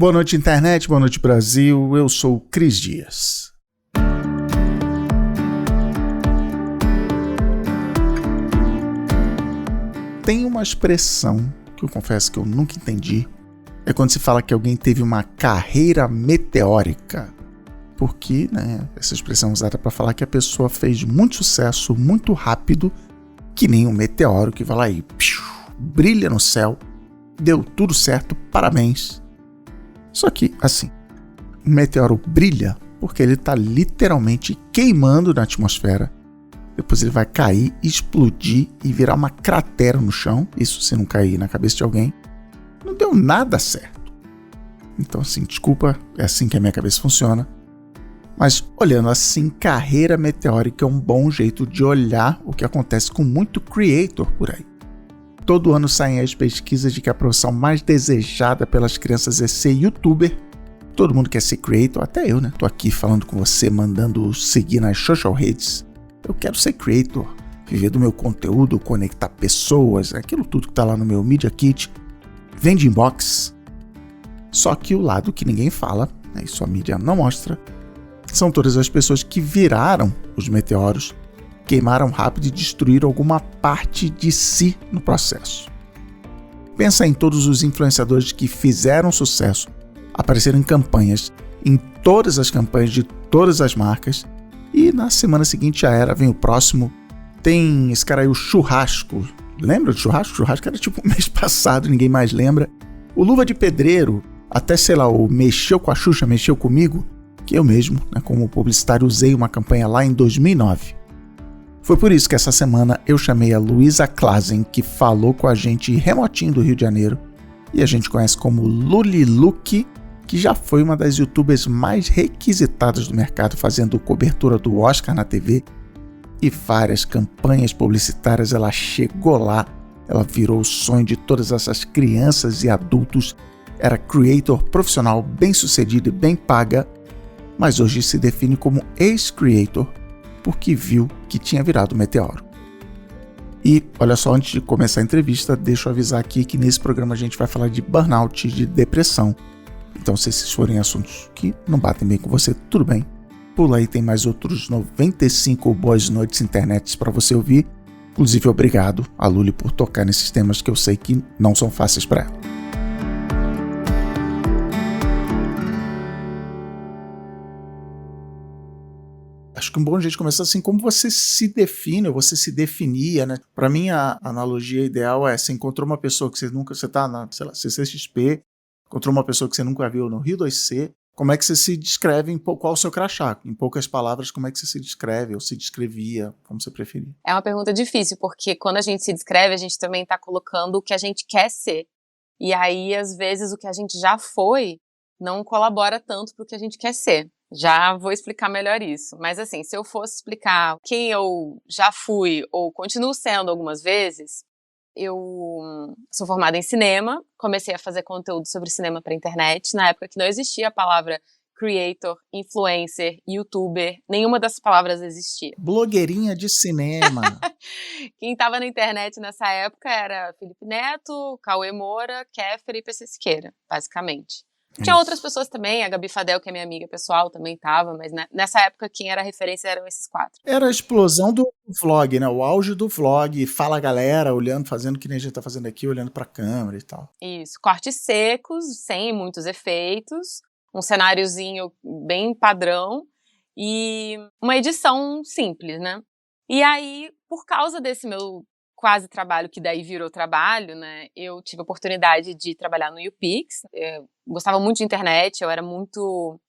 Boa noite, internet, boa noite, Brasil. Eu sou o Cris Dias. Tem uma expressão que eu confesso que eu nunca entendi. É quando se fala que alguém teve uma carreira meteórica. Porque, essa expressão é usada para falar que a pessoa fez muito sucesso, muito rápido, que nem um meteoro que vai lá e brilha no céu. Deu tudo certo, parabéns. Só que, assim, o meteoro brilha porque ele está literalmente queimando na atmosfera. Depois ele vai cair, explodir e virar uma cratera no chão. Isso se não cair na cabeça de alguém. Não deu nada certo. Então, assim, desculpa, é assim que a minha cabeça funciona. Mas, olhando assim, carreira meteórica é um bom jeito de olhar o que acontece com muito creator por aí. Todo ano saem as pesquisas de que a profissão mais desejada pelas crianças é ser youtuber. Todo mundo quer ser creator, até eu, Tô aqui falando com você, mandando seguir nas social redes. Eu quero ser creator, viver do meu conteúdo, conectar pessoas, aquilo tudo que tá lá no meu Media Kit, vende inbox. Só que o lado que ninguém fala, isso a mídia não mostra, são todas as pessoas que viraram os meteoros, queimaram rápido e destruíram alguma parte de si no processo. Pensa em todos os influenciadores que fizeram sucesso, apareceram em campanhas, em todas as campanhas de todas as marcas, e na semana seguinte já era, vem o próximo. Tem esse cara aí, o Churrasco. Lembra do Churrasco? O Churrasco era tipo mês passado, ninguém mais lembra. O Luva de Pedreiro, até sei lá, o Mexeu com a Xuxa, Mexeu comigo, que eu mesmo, como publicitário, usei uma campanha lá em 2009. Foi por isso que essa semana eu chamei a Luísa Klazen, que falou com a gente remotinho do Rio de Janeiro, e a gente conhece como Luliluque, que já foi uma das youtubers mais requisitadas do mercado, fazendo cobertura do Oscar na TV e várias campanhas publicitárias. Ela chegou lá, ela virou o sonho de todas essas crianças e adultos, era creator profissional, bem sucedida e bem paga, mas hoje se define como ex-creator, porque viu que tinha virado meteoro. E, olha só, antes de começar a entrevista, deixa eu avisar aqui que nesse programa a gente vai falar de burnout e de depressão. Então, se esses forem assuntos que não batem bem com você, tudo bem. Pula aí, tem mais outros 95 boas noites internet para você ouvir. Inclusive, obrigado a Luli por tocar nesses temas que eu sei que não são fáceis para ela. Acho que um bom jeito de começar assim, como você se define, ou você se definia, Para mim, a analogia ideal é, você encontrou uma pessoa que você tá na, sei lá, CCXP, encontrou uma pessoa que você nunca viu no Rio 2C, como é que você se descreve, qual o seu crachá? Em poucas palavras, como é que você se descreve, ou se descrevia, como você preferia? É uma pergunta difícil, porque quando a gente se descreve, a gente também tá colocando o que a gente quer ser. E aí, às vezes, o que a gente já foi não colabora tanto pro que a gente quer ser. Já vou explicar melhor isso. Mas assim, se eu fosse explicar quem eu já fui ou continuo sendo algumas vezes, eu sou formada em cinema, comecei a fazer conteúdo sobre cinema para internet, na época que não existia a palavra creator, influencer, youtuber, nenhuma dessas palavras existia. Blogueirinha de cinema. Quem estava na internet nessa época era Felipe Neto, Cauê Moura, Kéfera e PC Siqueira, basicamente. Tinha outras pessoas também, a Gabi Fadel, que é minha amiga pessoal, também tava, mas nessa época quem era referência eram esses 4. Era a explosão do vlog, o auge do vlog, fala a galera, olhando, fazendo o que nem a gente tá fazendo aqui, olhando pra câmera e tal. Isso, cortes secos, sem muitos efeitos, um cenáriozinho bem padrão e uma edição simples, E aí, por causa desse meu quase trabalho, que daí virou trabalho, eu tive a oportunidade de trabalhar no YouPix. Eu gostava muito de internet, eu era muito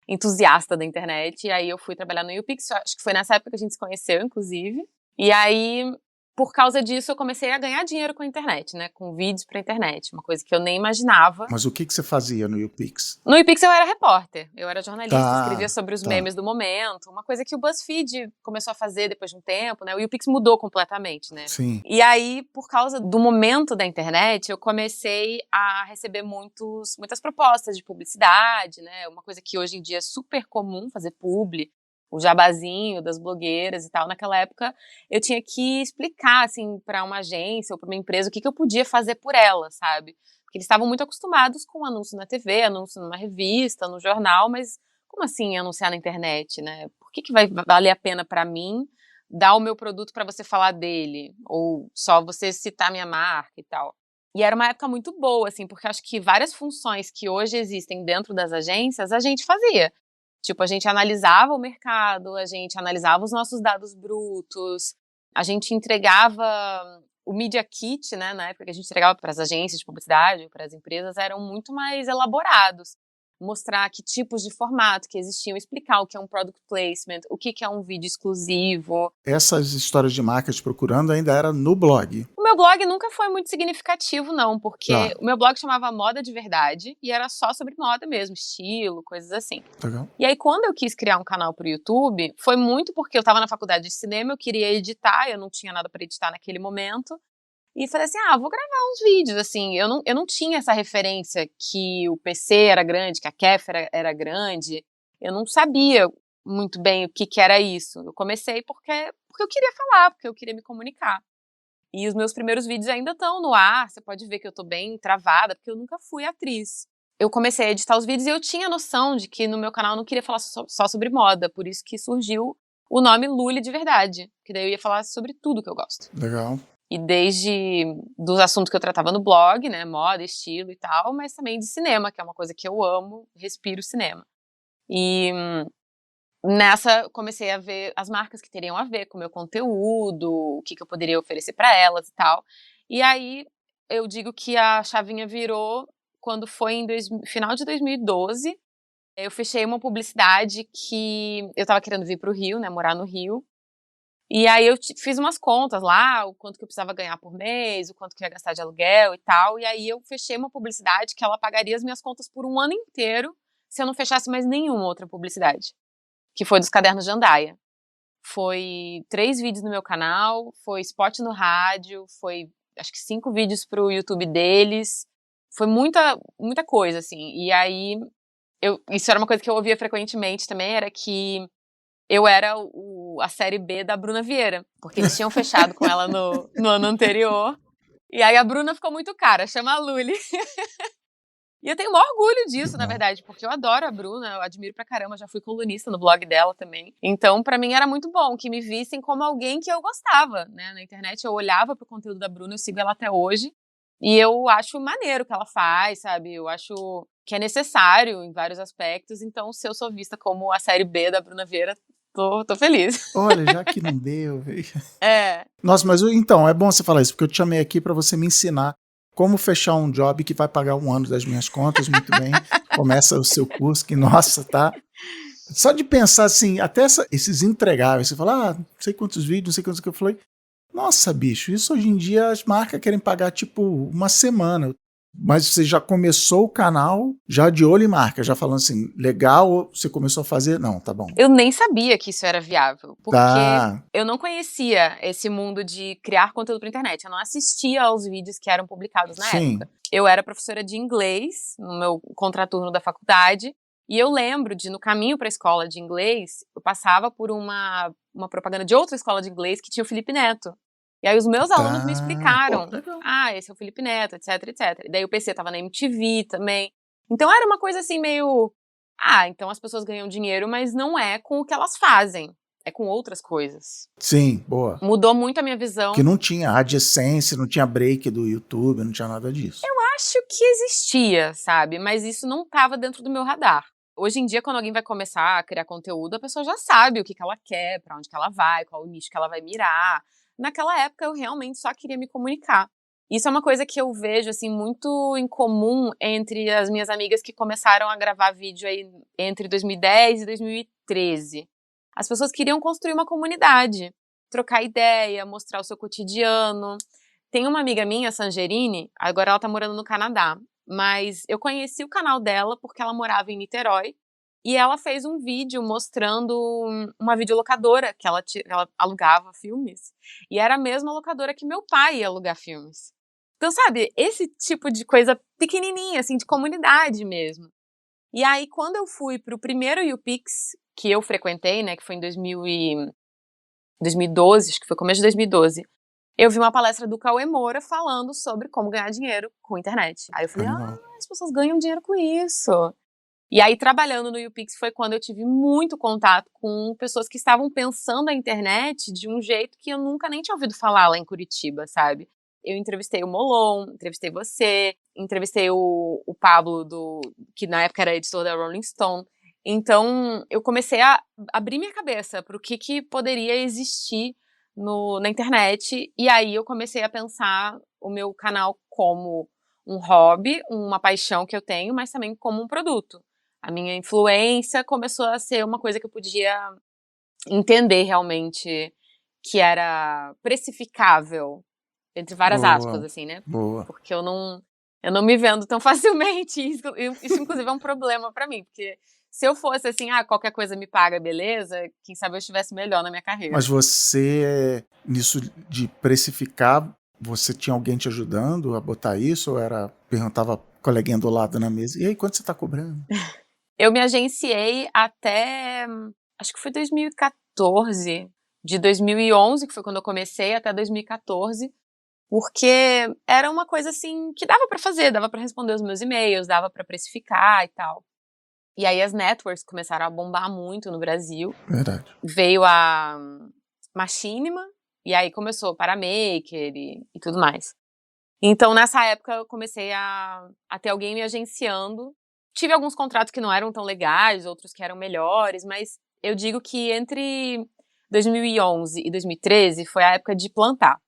entusiasta da internet, e aí eu fui trabalhar no YouPix, acho que foi nessa época que a gente se conheceu, inclusive. E aí, por causa disso, eu comecei a ganhar dinheiro com a internet, com vídeos pra internet, uma coisa que eu nem imaginava. Mas o que você fazia no YouPix? No YouPix eu era repórter, eu era jornalista, escrevia sobre os memes do momento, uma coisa que o BuzzFeed começou a fazer depois de um tempo, O YouPix mudou completamente, Sim. E aí, por causa do momento da internet, eu comecei a receber muitas propostas de publicidade, Uma coisa que hoje em dia é super comum fazer publi, o jabazinho das blogueiras e tal. Naquela época, eu tinha que explicar, assim, para uma agência ou para uma empresa o que eu podia fazer por ela, sabe? Porque eles estavam muito acostumados com anúncio na TV, anúncio numa revista, no jornal, mas como assim anunciar na internet, né? Por que vai valer a pena para mim dar o meu produto para você falar dele? Ou só você citar minha marca e tal? E era uma época muito boa, assim, porque acho que várias funções que hoje existem dentro das agências, a gente fazia. Tipo, a gente analisava o mercado, a gente analisava os nossos dados brutos, a gente entregava o Media Kit, né, na época que a gente entregava para as agências de publicidade, para as empresas, eram muito mais elaborados. Mostrar que tipos de formato que existiam, explicar o que é um product placement, o que é um vídeo exclusivo. Essas histórias de marcas procurando ainda era no blog. O meu blog nunca foi muito significativo, não, porque Tá. o meu blog chamava Moda de Verdade e era só sobre moda mesmo, estilo, coisas assim. Legal. E aí, quando eu quis criar um canal pro YouTube, foi muito porque eu tava na faculdade de cinema, eu queria editar, eu não tinha nada para editar naquele momento. E falei assim, vou gravar uns vídeos, assim, eu não tinha essa referência que o PC era grande, que a Kefir era grande, eu não sabia muito bem o que era isso. Eu comecei porque eu queria falar, porque eu queria me comunicar. E os meus primeiros vídeos ainda estão no ar, você pode ver que eu tô bem travada, porque eu nunca fui atriz. Eu comecei a editar os vídeos e eu tinha noção de que no meu canal eu não queria falar só sobre moda, por isso que surgiu o nome Lully de Verdade, que daí eu ia falar sobre tudo que eu gosto. Legal. E desde dos assuntos que eu tratava no blog, né, moda, estilo e tal, mas também de cinema, que é uma coisa que eu amo, respiro cinema. E nessa comecei a ver as marcas que teriam a ver com o meu conteúdo, o que eu poderia oferecer para elas e tal. E aí eu digo que a chavinha virou quando foi em final de 2012. Eu fechei uma publicidade que eu tava querendo vir pro Rio, né, morar no Rio. E aí eu fiz umas contas lá, o quanto que eu precisava ganhar por mês, o quanto que eu ia gastar de aluguel e tal. E aí eu fechei uma publicidade que ela pagaria as minhas contas por um ano inteiro se eu não fechasse mais nenhuma outra publicidade. Que foi dos cadernos de Jandaia. Foi 3 vídeos no meu canal, foi spot no rádio, foi acho que 5 vídeos pro YouTube deles. Foi muita coisa, assim. E aí, isso era uma coisa que eu ouvia frequentemente também, era que eu era a série B da Bruna Vieira, porque eles tinham fechado com ela no ano anterior. E aí a Bruna ficou muito cara, chama a Lully. E eu tenho o maior orgulho disso, na verdade, porque eu adoro a Bruna, eu admiro pra caramba, já fui colunista no blog dela também. Então, pra mim era muito bom que me vissem como alguém que eu gostava, né? Na internet eu olhava pro conteúdo da Bruna, eu sigo ela até hoje. E eu acho maneiro o que ela faz, sabe? Eu acho que é necessário em vários aspectos. Então, se eu sou vista como a série B da Bruna Vieira, tô feliz. Olha, já que não deu, velho. É. Nossa, mas então, é bom você falar isso, porque eu te chamei aqui pra você me ensinar como fechar um job que vai pagar 1 ano das minhas contas, muito bem. Começa o seu curso, que, nossa, tá... Só de pensar assim, até esses entregáveis, você fala, não sei quantos vídeos, não sei quantos que eu falei. Nossa, bicho, isso hoje em dia as marcas querem pagar tipo 1 semana. Mas você já começou o canal já de olho em marca, já falando assim, legal, você começou a fazer? Não, tá bom. Eu nem sabia que isso era viável, porque Tá. eu não conhecia esse mundo de criar conteúdo pra internet. Eu não assistia aos vídeos que eram publicados na época. Eu era professora de inglês no meu contraturno da faculdade, e eu lembro de, no caminho pra escola de inglês, eu passava por uma propaganda de outra escola de inglês que tinha o Felipe Neto. E aí os meus alunos me explicaram, esse é o Felipe Neto, etc, etc. E daí o PC tava na MTV também. Então era uma coisa assim meio, então as pessoas ganham dinheiro, mas não é com o que elas fazem, é com outras coisas. Sim, boa. Mudou muito a minha visão. Que não tinha AdSense, não tinha break do YouTube, não tinha nada disso. Eu acho que existia, sabe? Mas isso não tava dentro do meu radar. Hoje em dia, quando alguém vai começar a criar conteúdo, a pessoa já sabe o que ela quer, pra onde que ela vai, qual o nicho que ela vai mirar. Naquela época, eu realmente só queria me comunicar. Isso é uma coisa que eu vejo, assim, muito em comum entre as minhas amigas que começaram a gravar vídeo aí entre 2010 e 2013. As pessoas queriam construir uma comunidade, trocar ideia, mostrar o seu cotidiano. Tem uma amiga minha, a Sangerini, agora ela tá morando no Canadá, mas eu conheci o canal dela porque ela morava em Niterói. E ela fez um vídeo mostrando uma videolocadora que ela alugava filmes. E era a mesma locadora que meu pai ia alugar filmes. Então, sabe, esse tipo de coisa pequenininha, assim, de comunidade mesmo. E aí, quando eu fui pro primeiro YouPix que eu frequentei, né, que foi em 2012, acho que foi começo de 2012, eu vi uma palestra do Cauê Moura falando sobre como ganhar dinheiro com internet. Aí eu falei, as pessoas ganham dinheiro com isso. E aí, trabalhando no YouPix, foi quando eu tive muito contato com pessoas que estavam pensando a internet de um jeito que eu nunca nem tinha ouvido falar lá em Curitiba, sabe? Eu entrevistei o Molon, entrevistei você, entrevistei o Pablo, que na época era editor da Rolling Stone. Então, eu comecei a abrir minha cabeça para o que poderia existir na internet. E aí, eu comecei a pensar o meu canal como um hobby, uma paixão que eu tenho, mas também como um produto. A minha influência começou a ser uma coisa que eu podia entender realmente que era precificável, entre várias aspas, assim, né? Boa. Porque eu não me vendo tão facilmente. Isso inclusive, é um problema pra mim, porque se eu fosse assim, qualquer coisa me paga, beleza, quem sabe eu estivesse melhor na minha carreira. Mas você, nisso de precificar, você tinha alguém te ajudando a botar isso? Ou perguntava coleguinha do lado na mesa, e aí, quanto você tá cobrando? Eu me agenciei até, acho que foi 2014, de 2011, que foi quando eu comecei, até 2014, porque era uma coisa assim que dava pra fazer, dava pra responder os meus e-mails, dava pra precificar e tal. E aí as networks começaram a bombar muito no Brasil. Verdade. Veio a Machinima, e aí começou o Paramaker e tudo mais. Então, nessa época, eu comecei a ter alguém me agenciando. Tive alguns contratos que não eram tão legais, outros que eram melhores, mas eu digo que entre 2011 e 2013 foi a época de plantar.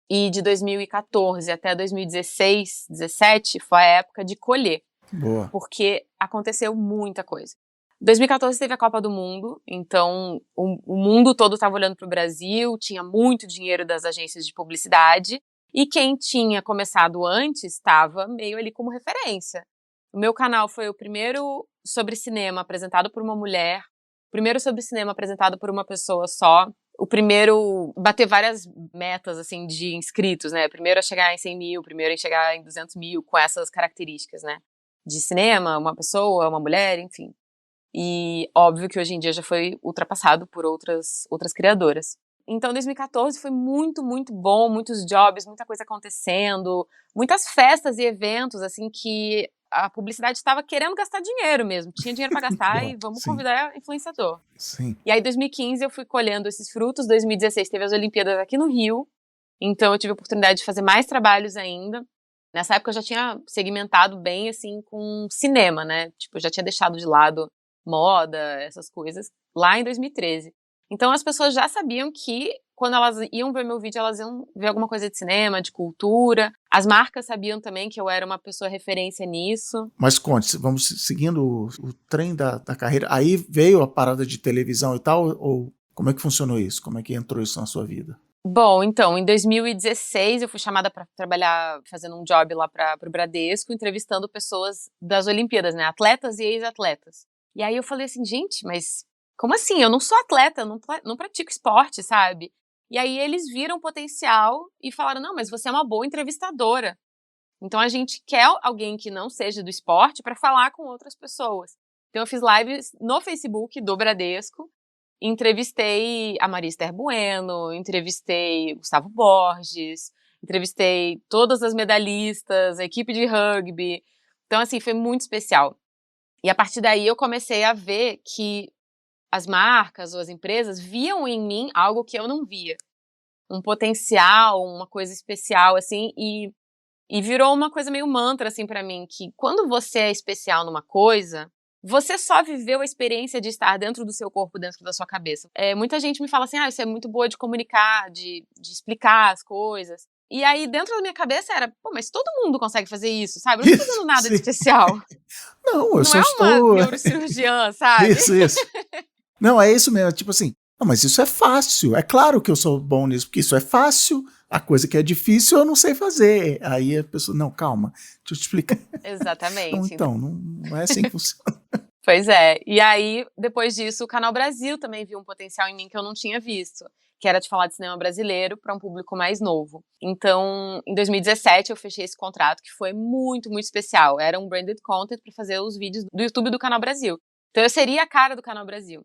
E de 2014 até 2016, 2017 foi a época de colher. Boa. Porque aconteceu muita coisa. 2014 teve a Copa do Mundo, então o mundo todo estava olhando para o Brasil, tinha muito dinheiro das agências de publicidade, e quem tinha começado antes estava meio ali como referência. O meu canal foi o primeiro sobre cinema apresentado por uma mulher, o primeiro sobre cinema apresentado por uma pessoa só, o primeiro bater várias metas assim de inscritos, né? Primeiro a chegar em 100 mil, primeiro a chegar em 200 mil, com essas características, né? De cinema, uma pessoa, uma mulher, enfim. E óbvio que hoje em dia já foi ultrapassado por outras criadoras. Então 2014 foi muito, muito bom, muitos jobs, muita coisa acontecendo, muitas festas e eventos, assim, que a publicidade estava querendo gastar dinheiro mesmo. Tinha dinheiro para gastar e vamos convidar influenciador. Sim. E aí 2015 eu fui colhendo esses frutos, 2016 teve as Olimpíadas aqui no Rio, então eu tive a oportunidade de fazer mais trabalhos ainda. Nessa época eu já tinha segmentado bem, assim, com cinema, né? Tipo, eu já tinha deixado de lado moda, essas coisas, lá em 2013. Então as pessoas já sabiam que quando elas iam ver meu vídeo, elas iam ver alguma coisa de cinema, de cultura. As marcas sabiam também que eu era uma pessoa referência nisso. Mas conte, vamos seguindo o trem da carreira. Aí veio a parada de televisão e tal, ou como é que funcionou isso? Como é que entrou isso na sua vida? Bom, então, em 2016 eu fui chamada para trabalhar fazendo um job lá para o Bradesco, entrevistando pessoas das Olimpíadas, né? Atletas e ex-atletas. E aí eu falei assim, gente, mas como assim? Eu não sou atleta, eu não pratico esporte, sabe? E aí eles viram o potencial e falaram, não, mas você é uma boa entrevistadora. Então a gente quer alguém que não seja do esporte para falar com outras pessoas. Então eu fiz lives no Facebook do Bradesco, entrevistei a Maria Esther Bueno, entrevistei Gustavo Borges, entrevistei todas as medalhistas, a equipe de rugby. Então, assim, foi muito especial. E a partir daí eu comecei a ver que as marcas ou as empresas viam em mim algo que eu não via. Um potencial, uma coisa especial, assim, e virou uma coisa meio mantra, assim, pra mim, que quando você é especial numa coisa, você só viveu a experiência de estar dentro do seu corpo, dentro da sua cabeça. Muita gente me fala assim, você é muito boa de comunicar, de explicar as coisas. E aí, dentro da minha cabeça era, pô, mas todo mundo consegue fazer isso, sabe? Eu não tô fazendo nada de especial. Não, eu só estou... Não é uma neurocirurgiã, sabe? Isso. Não, é isso mesmo, tipo assim, não, mas isso é fácil, é claro que eu sou bom nisso, porque isso é fácil, a coisa que é difícil eu não sei fazer. Aí a pessoa, não, calma, deixa eu te explicar. Exatamente. Então, não é assim que funciona. Pois é, e aí, depois disso, o Canal Brasil também viu um potencial em mim que eu não tinha visto, que era de falar de cinema brasileiro para um público mais novo. Então, em 2017, eu fechei esse contrato, que foi muito, muito especial. Era um branded content para fazer os vídeos do YouTube do Canal Brasil. Então, eu seria a cara do Canal Brasil.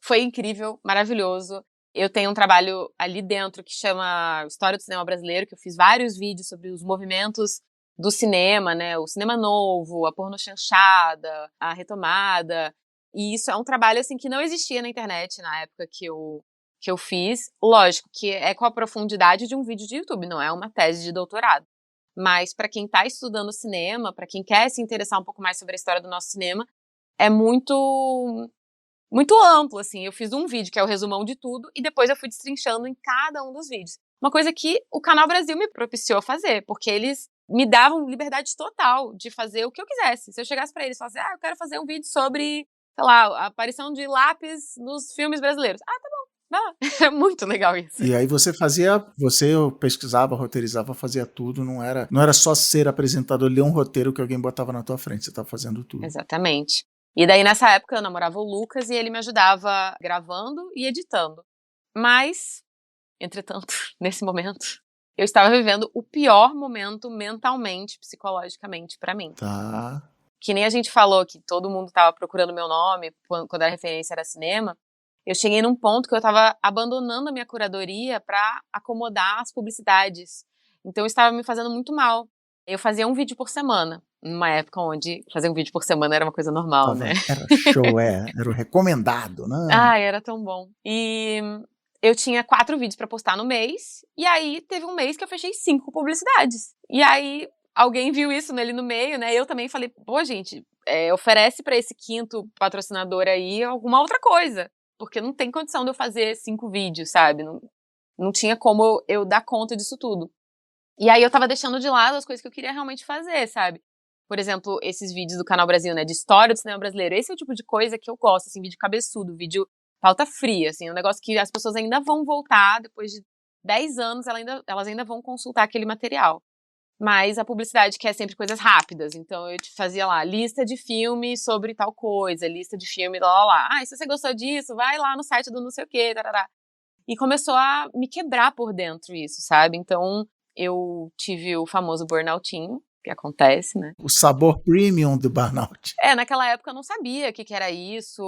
Foi incrível, maravilhoso. Eu tenho um trabalho ali dentro que chama História do Cinema Brasileiro, que eu fiz vários vídeos sobre os movimentos do cinema, né? O cinema novo, a pornochanchada, a retomada. E isso é um trabalho, assim, que não existia na internet na época que eu fiz. Lógico que é com a profundidade de um vídeo de YouTube, não é uma tese de doutorado. Mas para quem está estudando cinema, para quem quer se interessar um pouco mais sobre a história do nosso cinema, é muito amplo, assim. Eu fiz um vídeo que é o resumão de tudo e depois eu fui destrinchando em cada um dos vídeos. Uma coisa que o Canal Brasil me propiciou fazer, porque eles me davam liberdade total de fazer o que eu quisesse. Se eu chegasse pra eles e falasse, eu quero fazer um vídeo sobre, sei lá, a aparição de lápis nos filmes brasileiros. Tá bom, vai lá. É muito legal isso. E aí você pesquisava, roteirizava, fazia tudo, não era só ser apresentador, ler um roteiro que alguém botava na tua frente, você estava fazendo tudo. Exatamente. E daí, nessa época, eu namorava o Lucas e ele me ajudava gravando e editando. Mas, entretanto, nesse momento, eu estava vivendo o pior momento mentalmente, psicologicamente pra mim. Tá. Que nem a gente falou que todo mundo estava procurando meu nome quando a referência era cinema. Eu cheguei num ponto que eu estava abandonando a minha curadoria para acomodar as publicidades. Então, eu estava me fazendo muito mal. Eu fazia um vídeo por semana, numa época onde fazer um vídeo por semana era uma coisa normal, né? Era show, era o recomendado, né? Era tão bom. E eu tinha 4 vídeos pra postar no mês, e aí teve um mês que eu fechei 5 publicidades. E aí alguém viu isso ali no meio, né? Eu também falei, pô, gente, oferece pra esse 5º patrocinador aí alguma outra coisa, porque não tem condição de eu fazer 5 vídeos, sabe? Não tinha como eu dar conta disso tudo. E aí eu tava deixando de lado as coisas que eu queria realmente fazer, sabe? Por exemplo, esses vídeos do Canal Brasil, né, de história do cinema brasileiro. Esse é o tipo de coisa que eu gosto, assim, vídeo cabeçudo, vídeo pauta fria, assim, um negócio que as pessoas ainda vão voltar, depois de 10 anos, elas ainda vão consultar aquele material. Mas a publicidade quer sempre coisas rápidas, então eu te fazia lá, lista de filme sobre tal coisa, lista de filme, lá. Se você gostou disso, vai lá no site do não sei o quê, tarará. E começou a me quebrar por dentro isso, sabe? Então, eu tive o famoso burnoutinho, que acontece, né? O sabor premium do burnout. Naquela época eu não sabia o que era isso,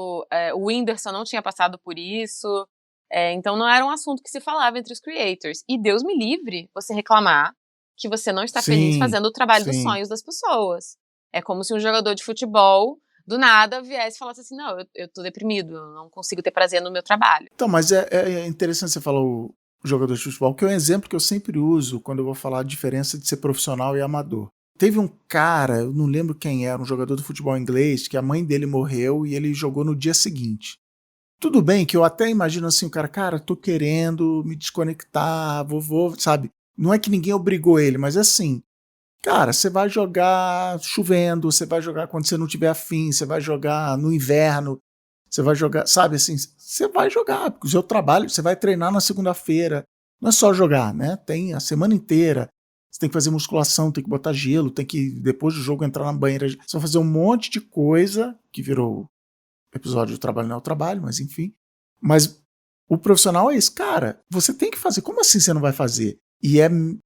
o Whindersson não tinha passado por isso, então não era um assunto que se falava entre os creators. E Deus me livre você reclamar que você não está feliz fazendo o trabalho dos sonhos das pessoas. É como se um jogador de futebol, do nada, viesse e falasse assim, não, eu tô deprimido, eu não consigo ter prazer no meu trabalho. Então, mas é interessante você falar o jogador de futebol, que é um exemplo que eu sempre uso quando eu vou falar a diferença de ser profissional e amador. Teve um cara, eu não lembro quem era, um jogador de futebol inglês, que a mãe dele morreu e ele jogou no dia seguinte. Tudo bem que eu até imagino assim, o cara, tô querendo me desconectar, vou, sabe? Não é que ninguém obrigou ele, mas assim, cara, você vai jogar chovendo, você vai jogar quando você não tiver afim, você vai jogar no inverno, você vai jogar, sabe assim, você vai jogar, porque o seu trabalho, você vai treinar na segunda-feira, não é só jogar, né? Tem a semana inteira. Você tem que fazer musculação, tem que botar gelo, tem que, depois do jogo, entrar na banheira. Você vai fazer um monte de coisa, que virou episódio de trabalho não é o trabalho, mas enfim. Mas o profissional é isso. Cara, você tem que fazer. Como assim você não vai fazer? E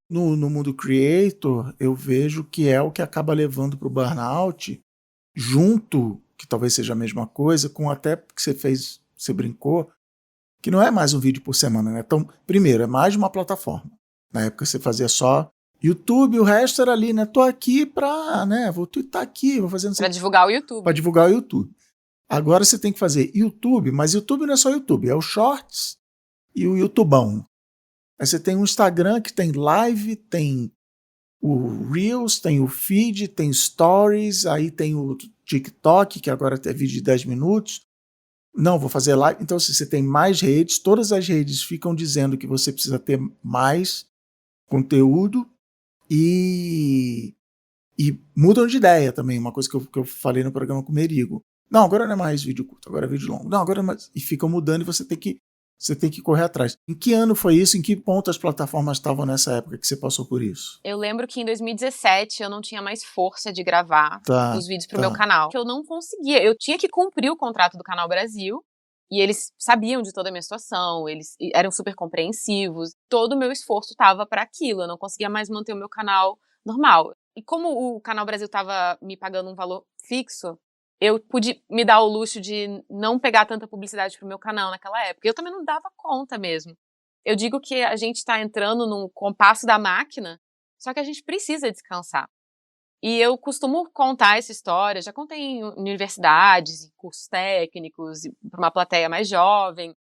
no mundo creator, eu vejo que é o que acaba levando para o burnout, junto, que talvez seja a mesma coisa, com até que você brincou, que não é mais um vídeo por semana, né? Então, primeiro, é mais de uma plataforma. Na época você fazia só YouTube, o resto era ali, né? Tô aqui pra, né? Vou twittar aqui, vou fazer... Pra divulgar o YouTube. Pra divulgar o YouTube. Agora você tem que fazer YouTube, mas YouTube não é só YouTube, é o Shorts e o YouTubão. Aí você tem o Instagram que tem live, tem o Reels, tem o Feed, tem Stories, aí tem o TikTok, que agora é vídeo de 10 minutos. Não, vou fazer live. Então, se você tem mais redes, todas as redes ficam dizendo que você precisa ter mais conteúdo e mudam de ideia também. Uma coisa que eu falei no programa com o Merigo. Não, agora não é mais vídeo curto, agora é vídeo longo. Não, agora é mais... E ficam mudando e você tem que correr atrás. Em que ano foi isso? Em que ponto as plataformas estavam nessa época que você passou por isso? Eu lembro que em 2017 eu não tinha mais força de gravar os vídeos pro meu canal. Que eu não conseguia. Eu tinha que cumprir o contrato do Canal Brasil e eles sabiam de toda a minha situação, eles eram super compreensivos. Todo o meu esforço tava para aquilo. Eu não conseguia mais manter o meu canal normal. E como o Canal Brasil tava me pagando um valor fixo, eu pude me dar o luxo de não pegar tanta publicidade pro meu canal naquela época. Eu também não dava conta mesmo. Eu digo que a gente tá entrando num compasso da máquina, só que a gente precisa descansar. E eu costumo contar essa história, já contei em universidades, em cursos técnicos, para uma plateia mais jovem,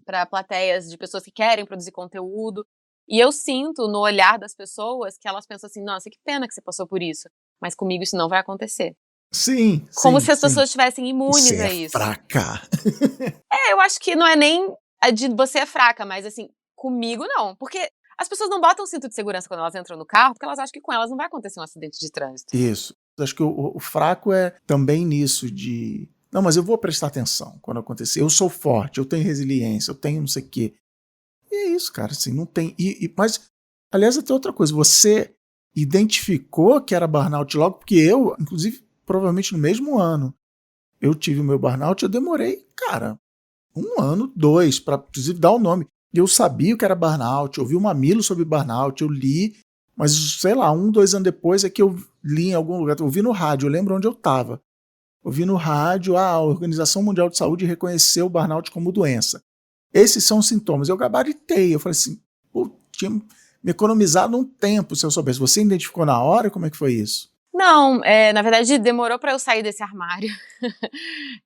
para plateias de pessoas que querem produzir conteúdo. E eu sinto no olhar das pessoas que elas pensam assim, nossa, que pena que você passou por isso, mas comigo isso não vai acontecer. Sim, Como sim, se as sim. pessoas estivessem Você imunes é a isso. fraca. Eu acho que não é nem a de você é fraca, mas assim, comigo não. Porque as pessoas não botam cinto de segurança quando elas entram no carro, porque elas acham que com elas não vai acontecer um acidente de trânsito. Isso. Acho que o fraco é também nisso de... Não, mas eu vou prestar atenção quando acontecer. Eu sou forte, eu tenho resiliência, eu tenho não sei o quê. E é isso, cara, assim, não tem... Mas, aliás, até outra coisa, você identificou que era burnout logo, porque eu, inclusive, provavelmente no mesmo ano, eu tive o meu burnout, eu demorei, cara, 1 ano, 2, para inclusive dar o nome. Eu sabia o que era burnout, eu vi um mamilo sobre burnout, eu li, mas sei lá, 1, 2 anos depois é que eu li em algum lugar, eu vi no rádio, eu lembro onde eu estava. Eu vi no rádio, a Organização Mundial de Saúde reconheceu o burnout como doença. Esses são os sintomas. Eu gabaritei, eu falei assim, pô, tinha me economizado um tempo se eu soubesse. Você identificou na hora? Como é que foi isso? Não, na verdade demorou pra eu sair desse armário.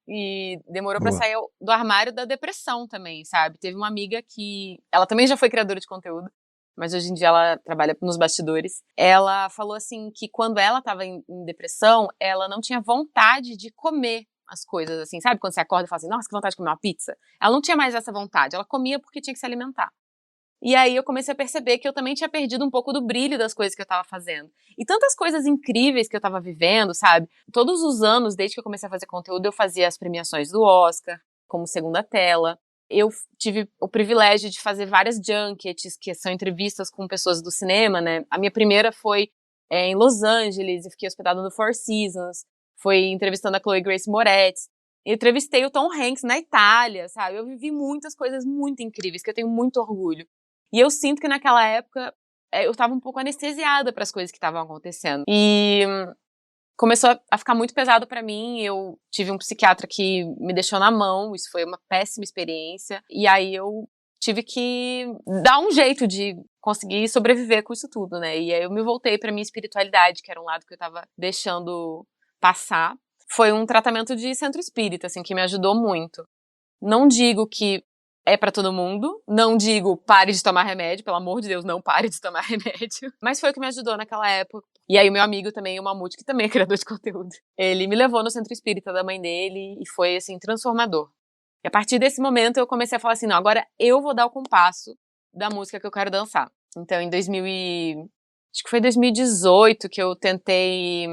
E demorou pra Boa. sair do armário da depressão também, sabe. Teve uma amiga que ela também já foi criadora de conteúdo, mas hoje em dia ela trabalha nos bastidores. Ela falou assim que quando ela estava em depressão, ela não tinha vontade de comer as coisas, assim, sabe quando você acorda e fala assim: "Nossa, que vontade de comer uma pizza". Ela não tinha mais essa vontade, ela comia porque tinha que se alimentar. E aí eu comecei a perceber que eu também tinha perdido um pouco do brilho das coisas que eu estava fazendo. E tantas coisas incríveis que eu estava vivendo, sabe? Todos os anos, desde que eu comecei a fazer conteúdo, eu fazia as premiações do Oscar, como segunda tela. Eu tive o privilégio de fazer várias junkets, que são entrevistas com pessoas do cinema, né? A minha primeira foi em Los Angeles, e fiquei hospedada no Four Seasons. Foi entrevistando a Chloe Grace Moretz. Eu entrevistei o Tom Hanks na Itália, sabe? Eu vivi muitas coisas muito incríveis, que eu tenho muito orgulho. E eu sinto que naquela época eu estava um pouco anestesiada para as coisas que estavam acontecendo. E começou a ficar muito pesado para mim. Eu tive um psiquiatra que me deixou na mão, isso foi uma péssima experiência. E aí eu tive que dar um jeito de conseguir sobreviver com isso tudo, né? E aí eu me voltei para minha espiritualidade, que era um lado que eu estava deixando passar. Foi um tratamento de centro espírita, assim, que me ajudou muito. Não digo que é pra todo mundo, não digo pare de tomar remédio, pelo amor de Deus, não pare de tomar remédio. Mas foi o que me ajudou naquela época. E aí o meu amigo também, o Mamute, que também é criador de conteúdo, ele me levou no centro espírita da mãe dele e foi, assim, transformador. E a partir desse momento eu comecei a falar assim, não, agora eu vou dar o compasso da música que eu quero dançar. Então em acho que foi 2018 que eu tentei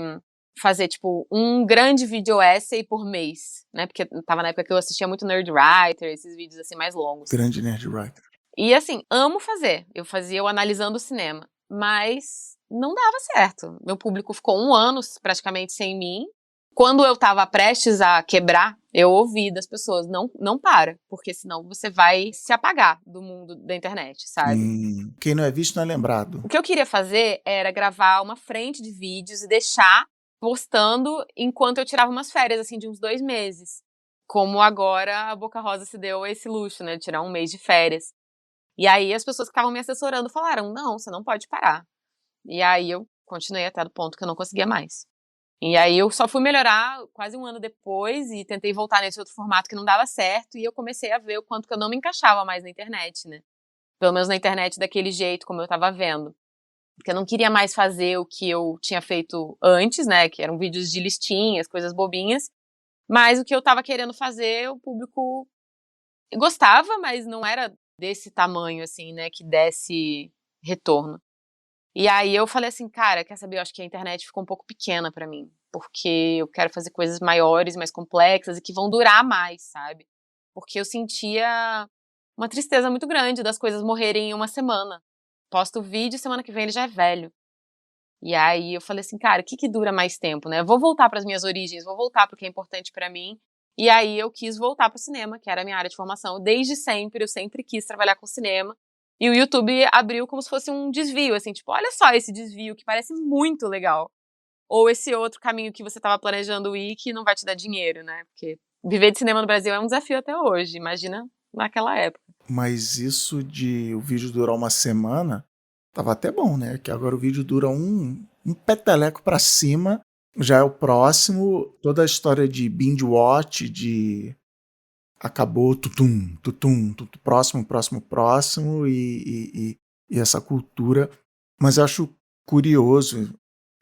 fazer, tipo, um grande video essay por mês, né? Porque tava na época que eu assistia muito Nerd Writer, esses vídeos assim mais longos. Grande nerd writer. E assim, amo fazer. Eu fazia eu analisando o cinema, mas não dava certo. Meu público ficou 1 ano praticamente sem mim. Quando eu tava prestes a quebrar, eu ouvi das pessoas, não para, porque senão você vai se apagar do mundo da internet, sabe? Quem não é visto não é lembrado. O que eu queria fazer era gravar uma frente de vídeos e deixar postando enquanto eu tirava umas férias, assim, de uns 2 meses. Como agora a Boca Rosa se deu esse luxo, né, de tirar 1 mês de férias. E aí as pessoas que estavam me assessorando falaram, não, você não pode parar. E aí eu continuei até do ponto que eu não conseguia mais. E aí eu só fui melhorar quase 1 ano depois e tentei voltar nesse outro formato que não dava certo e eu comecei a ver o quanto que eu não me encaixava mais na internet, né. Pelo menos na internet daquele jeito como eu estava vendo. Porque eu não queria mais fazer o que eu tinha feito antes, né, que eram vídeos de listinhas, coisas bobinhas, mas o que eu estava querendo fazer, o público gostava, mas não era desse tamanho, assim, né, que desse retorno. E aí eu falei assim, cara, quer saber, eu acho que a internet ficou um pouco pequena pra mim, porque eu quero fazer coisas maiores, mais complexas e que vão durar mais, sabe? Porque eu sentia uma tristeza muito grande das coisas morrerem em 1 semana. Posto o vídeo, semana que vem ele já é velho. E aí eu falei assim, cara, o que dura mais tempo, né? Eu vou voltar pras minhas origens, vou voltar pro que é importante pra mim. E aí eu quis voltar pro cinema, que era a minha área de formação. Desde sempre, eu sempre quis trabalhar com cinema. E o YouTube abriu como se fosse um desvio, assim, tipo, olha só esse desvio que parece muito legal. ou esse outro caminho que você estava planejando ir que não vai te dar dinheiro, né? Porque viver de cinema no Brasil é um desafio até hoje, imagina naquela época. Mas isso de o vídeo durar uma semana, tava até bom, né? Que agora o vídeo dura um peteleco pra cima, já é o próximo, toda a história de binge watch, de acabou, tutum, tutum, tutum, próximo, e essa cultura. Mas eu acho curioso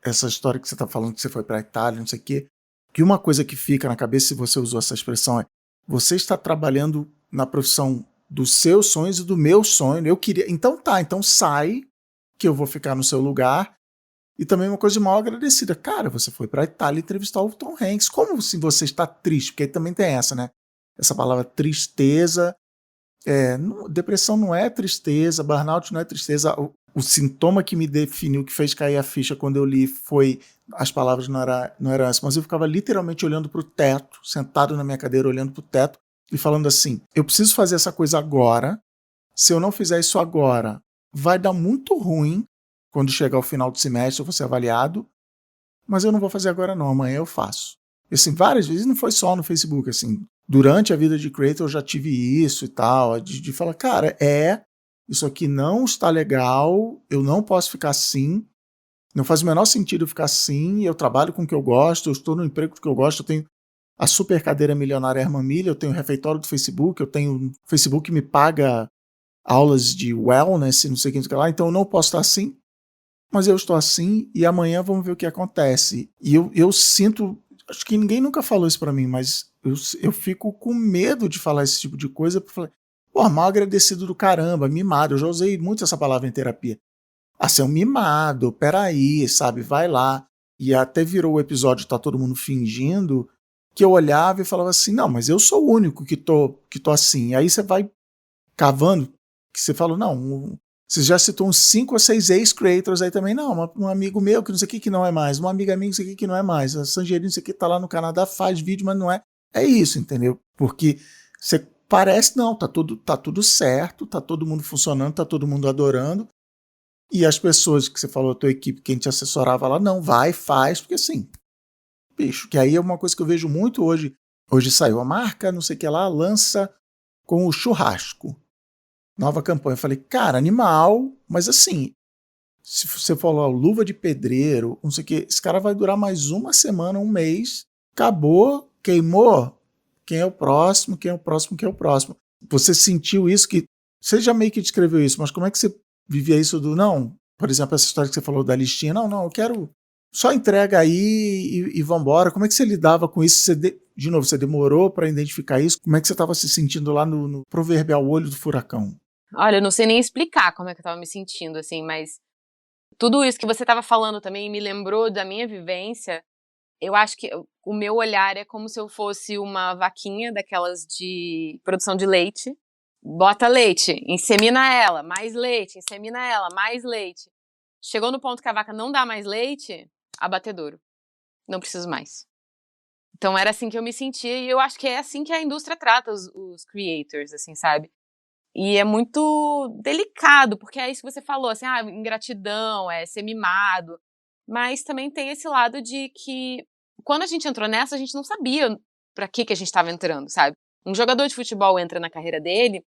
essa história que você tá falando, que você foi pra Itália, não sei o quê, que uma coisa que fica na cabeça, se você usou essa expressão, é você está trabalhando na profissão dos seus sonhos e do meu sonho. Eu queria. Então sai, que eu vou ficar no seu lugar. E também uma coisa de mal agradecida. Cara, você foi pra Itália entrevistar o Tom Hanks. Como se você está triste? Porque aí também tem essa, né? Essa palavra tristeza. Depressão não é tristeza, burnout não é tristeza. O sintoma que me definiu, que fez cair a ficha quando eu li, foi. As palavras não eram essas, mas eu ficava literalmente olhando pro teto, sentado na minha cadeira, olhando pro teto, e falando assim: eu preciso fazer essa coisa agora. Se eu não fizer isso agora, vai dar muito ruim quando chegar o final do semestre, eu vou ser avaliado, mas eu não vou fazer agora não, amanhã eu faço. E assim, várias vezes, não foi só no Facebook, assim, durante a vida de creator eu já tive isso e tal, de falar, cara, isso aqui não está legal, eu não posso ficar assim, não faz o menor sentido eu ficar assim, eu trabalho com o que eu gosto, eu estou no emprego que eu gosto, eu tenho a super cadeira milionária Herman Miller, eu tenho o refeitório do Facebook, eu tenho o Facebook que me paga aulas de wellness, não sei o que lá, então eu não posso estar assim, mas eu estou assim e amanhã vamos ver o que acontece. E eu sinto, acho que ninguém nunca falou isso pra mim, mas eu fico com medo de falar esse tipo de coisa, porque eu falei, pô, mal agradecido do caramba, mimado, eu já usei muito essa palavra em terapia. Ah, você é um mimado, peraí, sabe, vai lá. E até virou o episódio Tá Todo Mundo Fingindo, que eu olhava e falava assim, não, mas eu sou o único que tô assim. E aí você vai cavando, que você fala, não, você já citou uns 5 ou 6 ex-creators aí também, não, um amigo meu que não sei o que não é mais, uma amiga minha que não sei o que não é mais, a Sangerina não sei o que tá lá no Canadá, faz vídeo, mas não é. É isso, entendeu? Porque você parece, não, tá tudo certo, tá todo mundo funcionando, tá todo mundo adorando, e as pessoas que você falou, a tua equipe, quem te assessorava lá, não, vai, faz, porque assim, bicho, que aí é uma coisa que eu vejo muito hoje. Hoje saiu a marca, não sei o que lá, lança com o churrasco. Nova campanha. Eu falei, cara, animal, mas assim, se você falou luva de pedreiro, não sei o que, esse cara vai durar mais uma semana, um mês, acabou, queimou. Quem é o próximo, quem é o próximo, quem é o próximo? Você sentiu isso que. Você já meio que descreveu isso, mas como é que você vivia isso do. Não, por exemplo, essa história que você falou da listinha, não, eu quero. Só entrega aí e vambora. Como é que você lidava com isso? De novo, você demorou para identificar isso? Como é que você estava se sentindo lá no proverbial olho do furacão? Olha, eu não sei nem explicar como é que eu tava me sentindo, assim, mas tudo isso que você tava falando também me lembrou da minha vivência. Eu acho que o meu olhar é como se eu fosse uma vaquinha daquelas de produção de leite. Bota leite, insemina ela, mais leite, insemina ela, mais leite. Chegou no ponto que a vaca não dá mais leite, abatedouro. Não preciso mais. Então era assim que eu me sentia e eu acho que é assim que a indústria trata os creators, assim, sabe? E é muito delicado, porque é isso que você falou, assim, ingratidão, ser mimado. Mas também tem esse lado de que, quando a gente entrou nessa, a gente não sabia pra que a gente estava entrando, sabe? Um jogador de futebol entra na carreira dele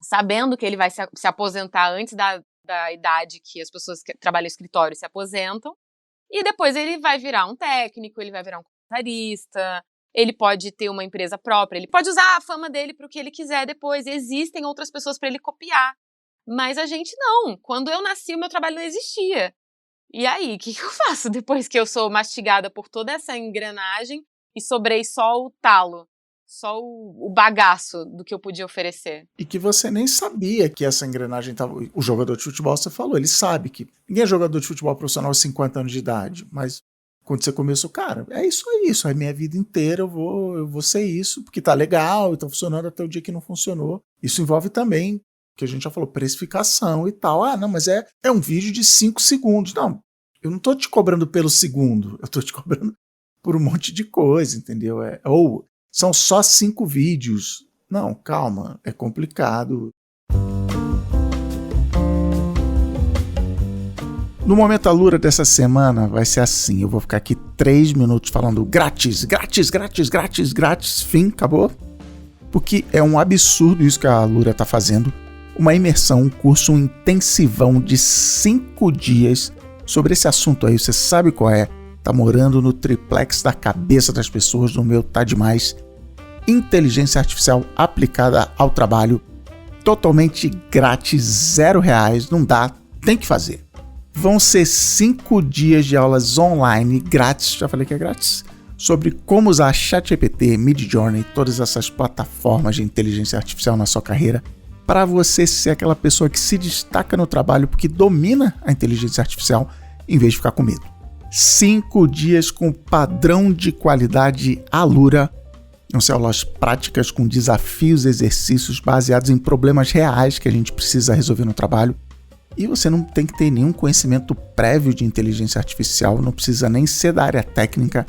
sabendo que ele vai se aposentar antes da idade que as pessoas que trabalham em escritório se aposentam, e depois ele vai virar um técnico, ele vai virar um comentarista, ele pode ter uma empresa própria, ele pode usar a fama dele para o que ele quiser depois, e existem outras pessoas para ele copiar. Mas a gente não. Quando eu nasci, o meu trabalho não existia. E aí, o que eu faço depois que eu sou mastigada por toda essa engrenagem e sobrei só o talo, só o bagaço do que eu podia oferecer? E que você nem sabia que essa engrenagem estava. O jogador de futebol, você falou, ele sabe que ninguém é jogador de futebol profissional aos 50 anos de idade, mas quando você começou, cara, é isso, a minha vida inteira eu vou ser isso, porque tá legal, e tá funcionando até o dia que não funcionou. Isso envolve também, que a gente já falou, precificação e tal. Ah, não, mas é um vídeo de 5 segundos. Não, eu não tô te cobrando pelo segundo, eu tô te cobrando por um monte de coisa, entendeu? Ou são só 5 vídeos. Não, calma, é complicado. No Momento Alura dessa semana vai ser assim, eu vou ficar aqui 3 minutos falando grátis, fim, acabou. Porque é um absurdo isso que a Alura tá fazendo, uma imersão, um curso, um intensivão de 5 dias sobre esse assunto aí, você sabe qual é, tá morando no triplex da cabeça das pessoas, no meu tá demais, inteligência artificial aplicada ao trabalho, totalmente grátis, R$0, não dá, tem que fazer. Vão ser 5 dias de aulas online grátis, já falei que é grátis, sobre como usar ChatGPT, Midjourney, todas essas plataformas de inteligência artificial na sua carreira, para você ser aquela pessoa que se destaca no trabalho porque domina a inteligência artificial, em vez de ficar com medo. 5 dias com padrão de qualidade Alura, vão ser aulas práticas com desafios e exercícios baseados em problemas reais que a gente precisa resolver no trabalho. E você não tem que ter nenhum conhecimento prévio de inteligência artificial, não precisa nem ser da área técnica,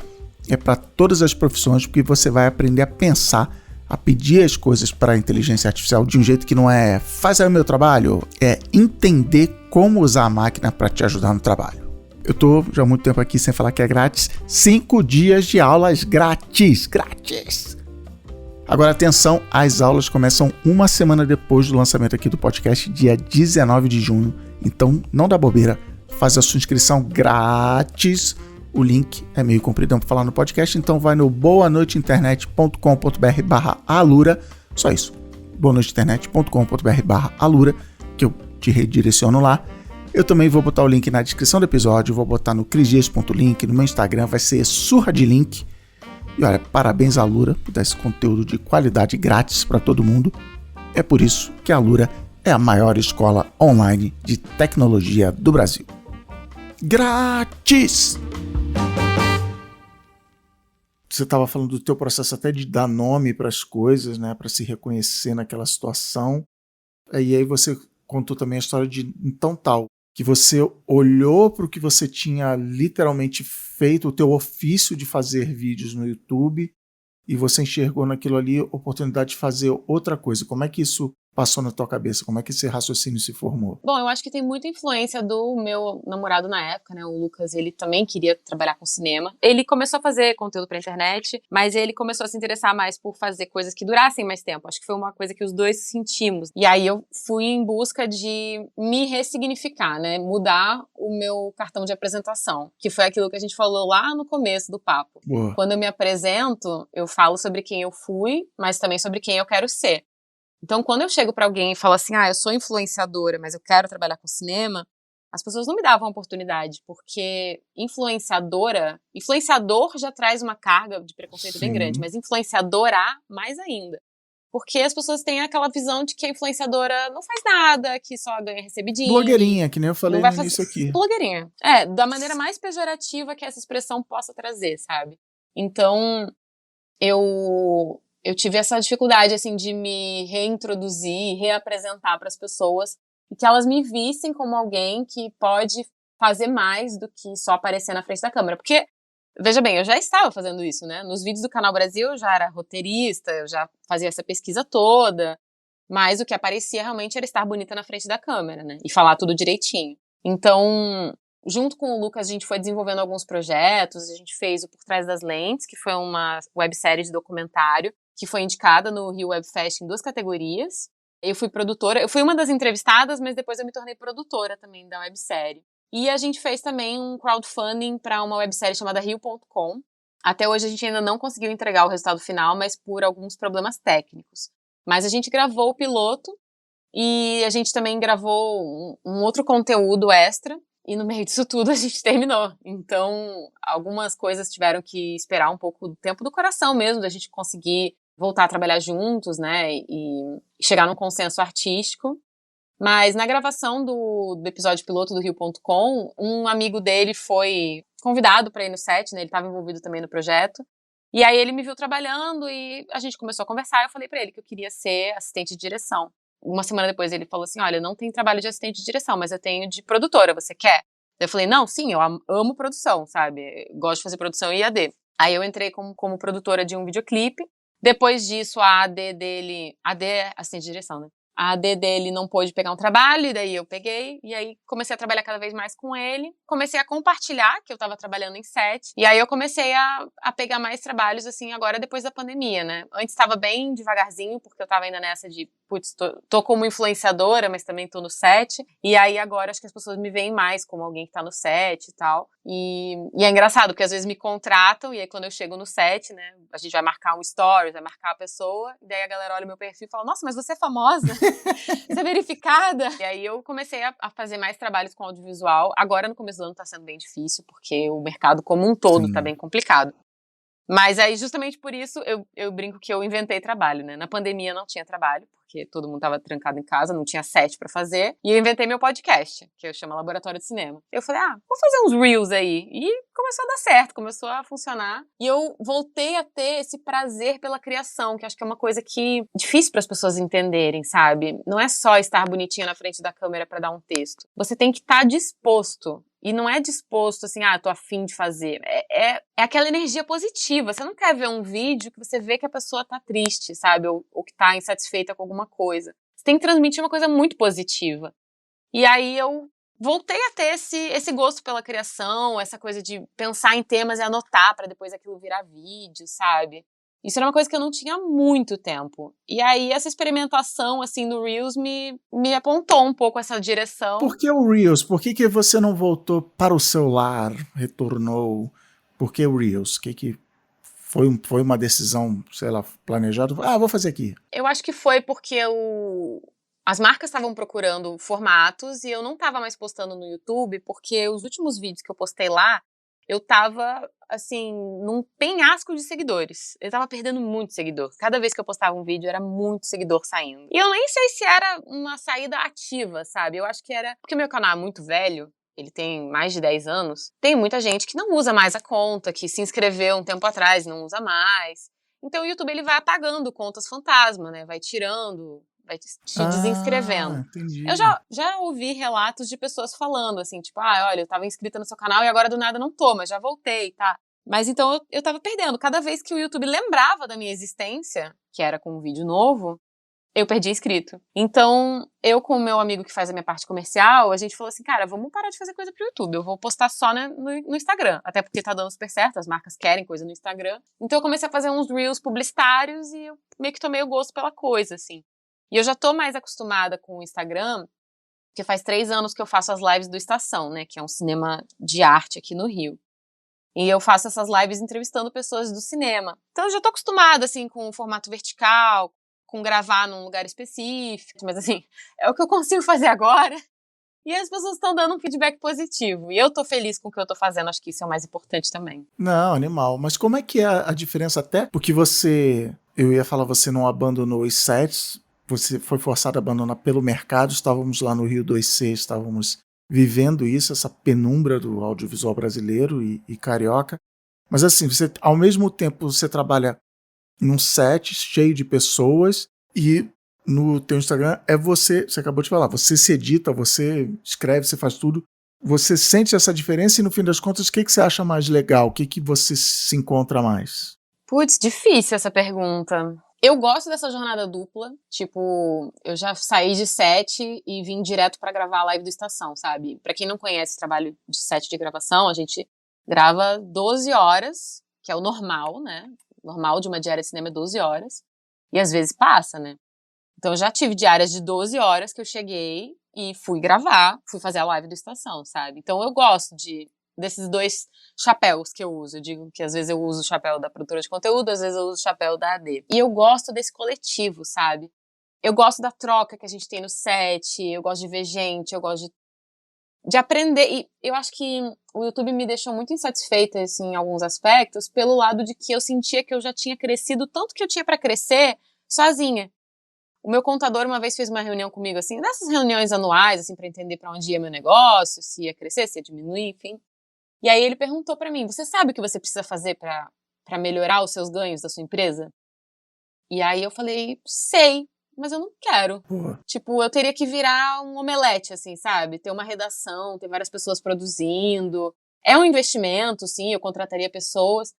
é para todas as profissões, porque você vai aprender a pensar, a pedir as coisas para a inteligência artificial de um jeito que não é faz aí o meu trabalho, é entender como usar a máquina para te ajudar no trabalho. Eu tô já há muito tempo aqui sem falar que é grátis, 5 dias de aulas grátis. Agora atenção, as aulas começam uma semana depois do lançamento aqui do podcast, dia 19 de junho. Então não dá bobeira, faz a sua inscrição grátis. O link é meio compridão para falar no podcast, então vai no boanoiteinternet.com.br/alura, só isso, boanoiteinternet.com.br/alura, que eu te redireciono lá. Eu também vou botar o link na descrição do episódio, vou botar no crisdias.link, no meu Instagram, vai ser surra de link. E olha, parabéns à Alura por dar esse conteúdo de qualidade grátis para todo mundo. É por isso que a Alura é a maior escola online de tecnologia do Brasil. Grátis! Você estava falando do teu processo até de dar nome para as coisas, né, para se reconhecer naquela situação. E aí você contou também a história de então tal, que você olhou para o que você tinha literalmente feito, o teu ofício de fazer vídeos no YouTube, e você enxergou naquilo ali a oportunidade de fazer outra coisa. Como é que isso passou na tua cabeça? Como é que esse raciocínio se formou? Bom, eu acho que tem muita influência do meu namorado na época, né, o Lucas. Ele também queria trabalhar com cinema. Ele começou a fazer conteúdo pra internet, mas ele começou a se interessar mais por fazer coisas que durassem mais tempo. Acho que foi uma coisa que os dois sentimos. E aí eu fui em busca de me ressignificar, né, mudar o meu cartão de apresentação, que foi aquilo que a gente falou lá no começo do papo. Boa. Quando eu me apresento, eu falo sobre quem eu fui, mas também sobre quem eu quero ser. Então, quando eu chego pra alguém e falo assim, eu sou influenciadora, mas eu quero trabalhar com cinema, as pessoas não me davam oportunidade, porque influenciador já traz uma carga de preconceito bem grande, mas influenciadora, mais ainda. Porque as pessoas têm aquela visão de que a influenciadora não faz nada, que só ganha recebidinho. Blogueirinha, que nem eu falei no início aqui. Blogueirinha. Da maneira mais pejorativa que essa expressão possa trazer, sabe? Então, eu tive essa dificuldade, assim, de me reintroduzir, reapresentar para as pessoas e que elas me vissem como alguém que pode fazer mais do que só aparecer na frente da câmera. Porque, veja bem, eu já estava fazendo isso, né? Nos vídeos do Canal Brasil eu já era roteirista, eu já fazia essa pesquisa toda, mas o que aparecia realmente era estar bonita na frente da câmera, né? E falar tudo direitinho. Então, junto com o Lucas, a gente foi desenvolvendo alguns projetos, a gente fez o Por Trás das Lentes, que foi uma websérie de documentário, que foi indicada no Rio Web Fest em 2 categorias. Eu fui produtora, eu fui uma das entrevistadas, mas depois eu me tornei produtora também da websérie. E a gente fez também um crowdfunding para uma websérie chamada Rio.com. Até hoje a gente ainda não conseguiu entregar o resultado final, mas por alguns problemas técnicos. Mas a gente gravou o piloto e a gente também gravou um outro conteúdo extra. E no meio disso tudo a gente terminou. Então, algumas coisas tiveram que esperar um pouco do tempo do coração mesmo, da gente conseguir voltar a trabalhar juntos, né, e chegar num consenso artístico. Mas na gravação do episódio piloto do Rio.com, um amigo dele foi convidado para ir no set, né, ele estava envolvido também no projeto. E aí ele me viu trabalhando e a gente começou a conversar, eu falei para ele que eu queria ser assistente de direção. Uma semana depois ele falou assim, olha, eu não tenho trabalho de assistente de direção, mas eu tenho de produtora, você quer? Eu falei, não, sim, eu amo produção, sabe, eu gosto de fazer produção em AD. Aí eu entrei como produtora de um videoclipe. Depois disso, a AD dele... AD é assistente de direção, né? A AD dele não pôde pegar um trabalho, e daí eu peguei, e aí comecei a trabalhar cada vez mais com ele. Comecei a compartilhar, que eu tava trabalhando em set, e aí eu comecei a pegar mais trabalhos, assim, agora depois da pandemia, né? Antes tava bem devagarzinho, porque eu tava ainda nessa de, putz, tô como influenciadora, mas também tô no set, e aí agora acho que as pessoas me veem mais como alguém que tá no set e tal. E é engraçado, porque às vezes me contratam, e aí quando eu chego no set, né, a gente vai marcar um stories, vai marcar a pessoa, e daí a galera olha o meu perfil e fala, nossa, mas você é famosa? Você é verificada? E aí eu comecei a fazer mais trabalhos com audiovisual. Agora, no começo do ano, tá sendo bem difícil, porque o mercado como um todo tá Sim. bem complicado. Mas aí, justamente por isso, eu brinco que eu inventei trabalho, né? Na pandemia não tinha trabalho, porque todo mundo tava trancado em casa, não tinha set pra fazer. E eu inventei meu podcast, que eu chamo Laboratório de Cinema. Eu falei, vou fazer uns reels aí. E começou a dar certo, começou a funcionar. E eu voltei a ter esse prazer pela criação, que acho que é uma coisa que é difícil para as pessoas entenderem, sabe? Não é só estar bonitinha na frente da câmera pra dar um texto. Você tem que estar disposto. E não é disposto assim, tô afim de fazer. É aquela energia positiva. Você não quer ver um vídeo que você vê que a pessoa tá triste, sabe? Ou que tá insatisfeita com alguma coisa. Você tem que transmitir uma coisa muito positiva. E aí eu voltei a ter esse gosto pela criação, essa coisa de pensar em temas e anotar pra depois aquilo virar vídeo, sabe? Isso era uma coisa que eu não tinha há muito tempo. E aí essa experimentação, assim, no Reels me apontou um pouco essa direção. Por que o Reels? Por que você não voltou para o celular, retornou? Por que o Reels? Que foi uma decisão, sei lá, planejada? Vou fazer aqui. Eu acho que foi porque as marcas estavam procurando formatos e eu não estava mais postando no YouTube, porque os últimos vídeos que eu postei lá, eu tava, assim, num penhasco de seguidores. Eu tava perdendo muito seguidor. Cada vez que eu postava um vídeo, era muito seguidor saindo. E eu nem sei se era uma saída ativa, sabe? Eu acho que era... Porque o meu canal é muito velho, ele tem mais de 10 anos, tem muita gente que não usa mais a conta, que se inscreveu um tempo atrás e não usa mais. Então o YouTube ele vai apagando contas fantasma, né? Vai tirando, vai te desinscrevendo. Eu Entendi. já ouvi relatos de pessoas falando assim, tipo, olha, eu tava inscrita no seu canal e agora do nada não tô, mas já voltei, tá? Mas então eu tava perdendo. Cada vez que o YouTube lembrava da minha existência, que era com um vídeo novo, eu perdi inscrito. Então, eu com o meu amigo que faz a minha parte comercial, a gente falou assim, cara, vamos parar de fazer coisa pro YouTube. Eu vou postar só no Instagram. Até porque tá dando super certo, as marcas querem coisa no Instagram. Então, eu comecei a fazer uns reels publicitários e eu meio que tomei o gosto pela coisa, assim. E eu já tô mais acostumada com o Instagram, porque faz 3 anos que eu faço as lives do Estação, né? Que é um cinema de arte aqui no Rio. E eu faço essas lives entrevistando pessoas do cinema. Então, eu já tô acostumada, assim, com o formato vertical, com gravar num lugar específico, mas assim, é o que eu consigo fazer agora. E as pessoas estão dando um feedback positivo. E eu tô feliz com o que eu tô fazendo, acho que isso é o mais importante também. Não, animal. Mas como é que é a diferença até? Porque eu ia falar, você não abandonou os sets, você foi forçado a abandonar pelo mercado, estávamos lá no Rio 2C, estávamos vivendo isso, essa penumbra do audiovisual brasileiro e carioca. Mas assim, você, ao mesmo tempo, você trabalha num set cheio de pessoas e no teu Instagram você acabou de falar, você se edita, você escreve, você faz tudo. Você sente essa diferença e no fim das contas, o que você acha mais legal? O que você se encontra mais? Putz, difícil essa pergunta. Eu gosto dessa jornada dupla, tipo, eu já saí de set e vim direto pra gravar a live do Estação, sabe? Pra quem não conhece o trabalho de set de gravação, a gente grava 12 horas, que é o normal, né? O normal de uma diária de cinema é 12 horas. E às vezes passa, né? Então eu já tive diárias de 12 horas que eu cheguei e fui gravar, fui fazer a live do Estação, sabe? Então eu gosto desses dois chapéus que eu uso. Eu digo que às vezes eu uso o chapéu da produtora de conteúdo, às vezes eu uso o chapéu da AD. E eu gosto desse coletivo, sabe? Eu gosto da troca que a gente tem no set, eu gosto de ver gente, eu gosto de aprender. E eu acho que o YouTube me deixou muito insatisfeita, assim, em alguns aspectos, pelo lado de que eu sentia que eu já tinha crescido tanto que eu tinha pra crescer sozinha. O meu contador uma vez fez uma reunião comigo, assim, dessas reuniões anuais, assim, pra entender pra onde ia meu negócio, se ia crescer, se ia diminuir, enfim. E aí ele perguntou pra mim, você sabe o que você precisa fazer pra melhorar os seus ganhos da sua empresa? E aí eu falei, sei, mas eu não quero. Pô. Tipo, eu teria que virar um omelete, assim, sabe? Ter uma redação, ter várias pessoas produzindo. É um investimento, sim, eu contrataria pessoas.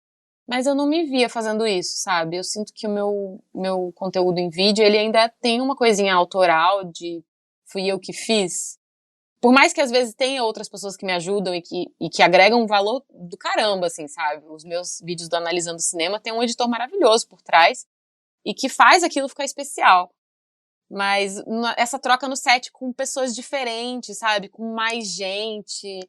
Mas eu não me via fazendo isso, sabe? Eu sinto que o meu conteúdo em vídeo, ele ainda tem uma coisinha autoral de fui eu que fiz. Por mais que às vezes tenha outras pessoas que me ajudam e que agregam um valor do caramba, assim, sabe? Os meus vídeos do Analisando Cinema tem um editor maravilhoso por trás e que faz aquilo ficar especial. Mas essa troca no set com pessoas diferentes, sabe? Com mais gente.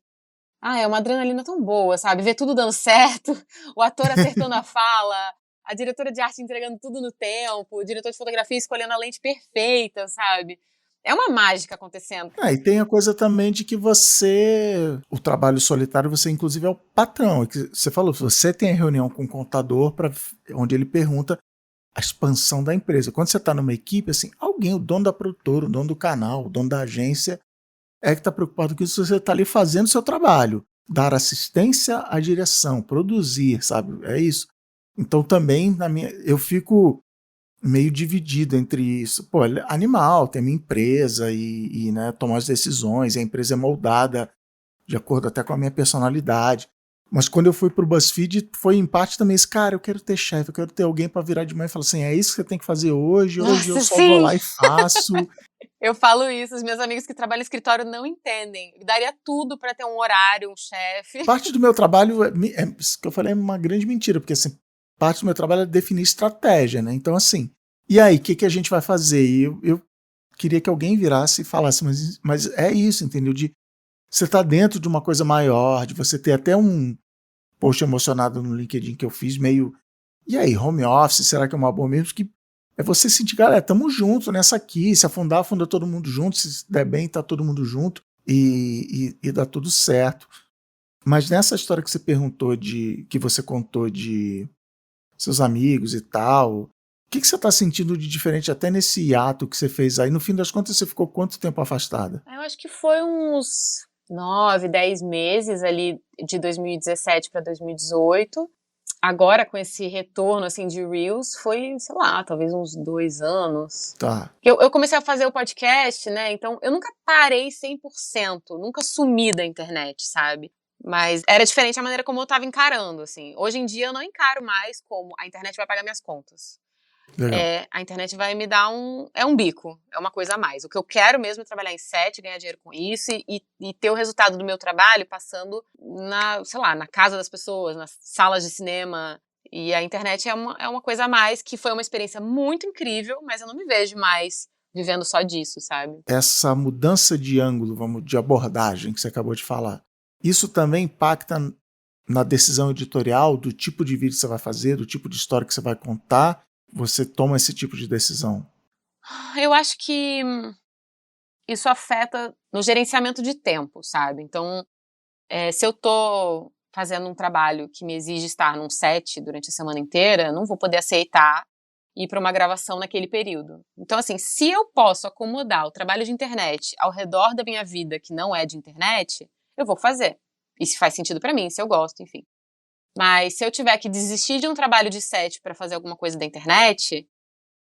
É uma adrenalina tão boa, sabe? Ver tudo dando certo, o ator acertando a fala, a diretora de arte entregando tudo no tempo, o diretor de fotografia escolhendo a lente perfeita, sabe? É uma mágica acontecendo. E tem a coisa também de que o trabalho solitário, você inclusive é o patrão. Que você falou, você tem a reunião com o contador onde ele pergunta a expansão da empresa. Quando você está numa equipe, assim, alguém, o dono da produtora, o dono do canal, o dono da agência, é que está preocupado com isso, você está ali fazendo o seu trabalho, dar assistência à direção, produzir, sabe? É isso. Então também, eu fico meio dividido entre isso. Pô, animal, tem minha empresa e né, tomar as decisões, a empresa é moldada de acordo até com a minha personalidade. Mas quando eu fui pro BuzzFeed, foi em parte também esse, cara, eu quero ter chefe, eu quero ter alguém para virar de manhã e falar assim, é isso que você tem que fazer hoje Nossa, eu só sim. vou lá e faço. Eu falo isso, os meus amigos que trabalham em escritório não entendem. Eu daria tudo para ter um horário, um chefe. Parte do meu trabalho, isso que eu falei é uma grande mentira, porque assim, parte do meu trabalho é definir estratégia, né? Então assim, e aí, o que a gente vai fazer? E eu queria que alguém virasse e falasse, mas é isso, entendeu? Você tá dentro de uma coisa maior, de você ter até um post emocionado no LinkedIn que eu fiz, meio, e aí, home office, será que é uma boa mesmo? Que é você sentir, galera, tamo junto nessa aqui, se afundar, afunda todo mundo junto, se der bem, tá todo mundo junto e dá tudo certo. Mas nessa história que você perguntou, que você contou de seus amigos e tal, o que você tá sentindo de diferente até nesse hiato que você fez aí? No fim das contas, você ficou quanto tempo afastada? Eu acho que foi uns 9, 10 meses ali de 2017 para 2018. Agora, com esse retorno, assim, de Reels, foi, sei lá, talvez uns 2 anos. Tá. Eu comecei a fazer o podcast, né, então eu nunca parei 100%, nunca sumi da internet, sabe? Mas era diferente a maneira como eu tava encarando, assim. Hoje em dia eu não encaro mais como a internet vai pagar minhas contas. Legal. A internet vai me dar um bico, é uma coisa a mais. O que eu quero mesmo é trabalhar em set, ganhar dinheiro com isso e ter o resultado do meu trabalho passando sei lá, na casa das pessoas, nas salas de cinema. E a internet é uma coisa a mais, que foi uma experiência muito incrível, mas eu não me vejo mais vivendo só disso, sabe? Essa mudança de ângulo, de abordagem que você acabou de falar, isso também impacta na decisão editorial do tipo de vídeo que você vai fazer, do tipo de história que você vai contar? Você toma esse tipo de decisão? Eu acho que isso afeta no gerenciamento de tempo, sabe? Então, se eu tô fazendo um trabalho que me exige estar num set durante a semana inteira, eu não vou poder aceitar ir para uma gravação naquele período. Então, assim, se eu posso acomodar o trabalho de internet ao redor da minha vida que não é de internet, eu vou fazer. E se faz sentido para mim, se eu gosto, enfim. Mas se eu tiver que desistir de um trabalho de set para fazer alguma coisa da internet,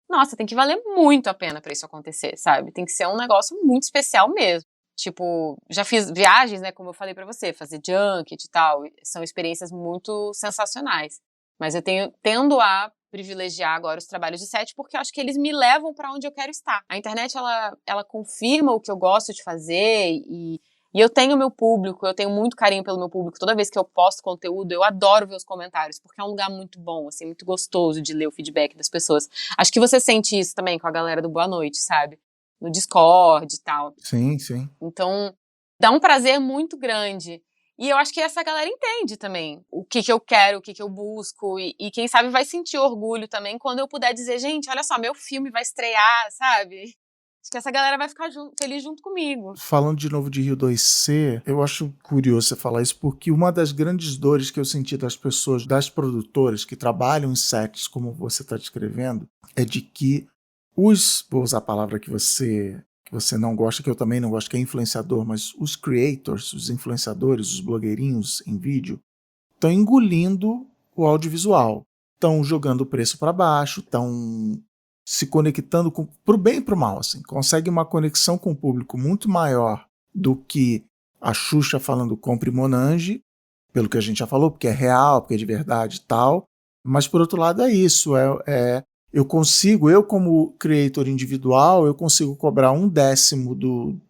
nossa, tem que valer muito a pena para isso acontecer, sabe? Tem que ser um negócio muito especial mesmo. Tipo, já fiz viagens, né, como eu falei pra você, fazer junket e tal, são experiências muito sensacionais. Mas eu tendo a privilegiar agora os trabalhos de set porque eu acho que eles me levam pra onde eu quero estar. A internet, ela confirma o que eu gosto de fazer e eu tenho meu público, eu tenho muito carinho pelo meu público. Toda vez que eu posto conteúdo, eu adoro ver os comentários, porque é um lugar muito bom, assim, muito gostoso de ler o feedback das pessoas. Acho que você sente isso também com a galera do Boa Noite, sabe? No Discord e tal. Sim, sim. Então, dá um prazer muito grande. E eu acho que essa galera entende também o que eu quero, o que eu busco. E quem sabe vai sentir orgulho também quando eu puder dizer, gente, olha só, meu filme vai estrear, sabe? Acho que essa galera vai ficar feliz junto comigo. Falando de novo de Rio 2C, eu acho curioso você falar isso, porque uma das grandes dores que eu senti das pessoas, das produtoras que trabalham em sets, como você está descrevendo, é de que vou usar a palavra que você não gosta, que eu também não gosto, que é influenciador, mas os creators, os influenciadores, os blogueirinhos em vídeo, estão engolindo o audiovisual, estão jogando o preço para baixo, estão se conectando pro bem e pro mal, assim, consegue uma conexão com o público muito maior do que a Xuxa falando compre Monange, pelo que a gente já falou, porque é real, porque é de verdade e tal. Mas, por outro lado, é isso. Eu como creator individual, eu consigo cobrar 1/10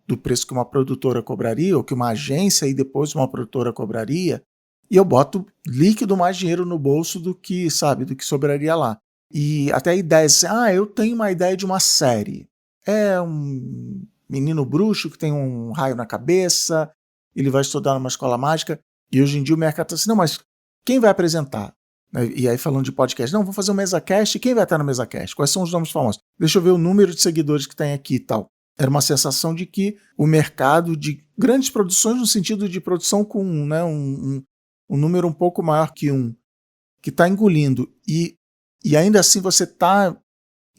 do preço que uma produtora cobraria, ou que uma agência e depois uma produtora cobraria, e eu boto líquido mais dinheiro no bolso do que, sabe, do que sobraria lá. E até ideias assim, eu tenho uma ideia de uma série. É um menino bruxo que tem um raio na cabeça, ele vai estudar numa escola mágica, e hoje em dia o mercado está assim, não, mas quem vai apresentar? E aí falando de podcast, não, vou fazer um MesaCast, e quem vai estar no MesaCast? Quais são os nomes famosos? Deixa eu ver o número de seguidores que tem aqui e tal. Era uma sensação de que o mercado de grandes produções, no sentido de produção com um número um pouco maior que que está engolindo. E ainda assim você está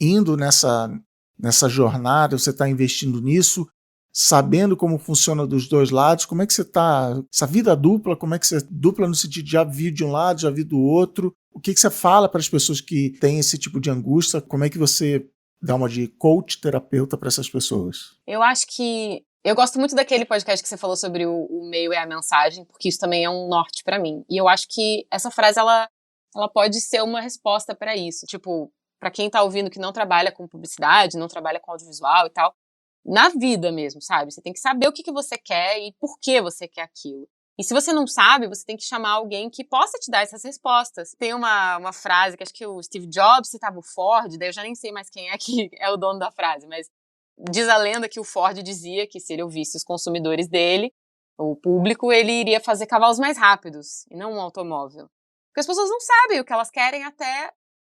indo nessa jornada, você está investindo nisso, sabendo como funciona dos dois lados, como é que você está, essa vida dupla, como é que você dupla no sentido de já vi de um lado, já vi do outro, o que você fala para as pessoas que têm esse tipo de angústia, como é que você dá uma de coach, terapeuta para essas pessoas? Eu acho que eu gosto muito daquele podcast que você falou sobre o meio é a mensagem, porque isso também é um norte pra mim. E eu acho que essa frase ela pode ser uma resposta pra isso. Tipo, pra quem tá ouvindo que não trabalha com publicidade, não trabalha com audiovisual e tal, na vida mesmo, sabe? Você tem que saber o que você quer e por que você quer aquilo. E se você não sabe, você tem que chamar alguém que possa te dar essas respostas. Tem uma frase que acho que o Steve Jobs citava o Ford, daí eu já nem sei mais quem é que é o dono da frase, mas diz a lenda que o Ford dizia que se ele ouvisse os consumidores dele, o público, ele iria fazer cavalos mais rápidos e não um automóvel. Porque as pessoas não sabem o que elas querem até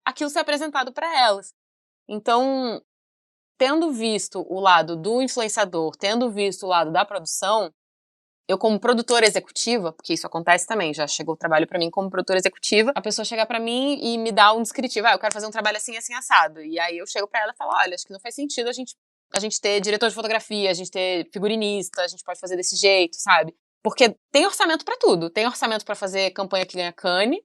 aquilo ser apresentado para elas. Então, tendo visto o lado do influenciador, tendo visto o lado da produção, eu como produtora executiva, porque isso acontece também, já chegou o trabalho pra mim como produtora executiva, a pessoa chega pra mim e me dá um descritivo, eu quero fazer um trabalho assim, assim, assado. E aí eu chego pra ela e falo, olha, acho que não faz sentido a gente ter diretor de fotografia, a gente ter figurinista, a gente pode fazer desse jeito, sabe? Porque tem orçamento pra tudo. Tem orçamento pra fazer campanha que ganha Cannes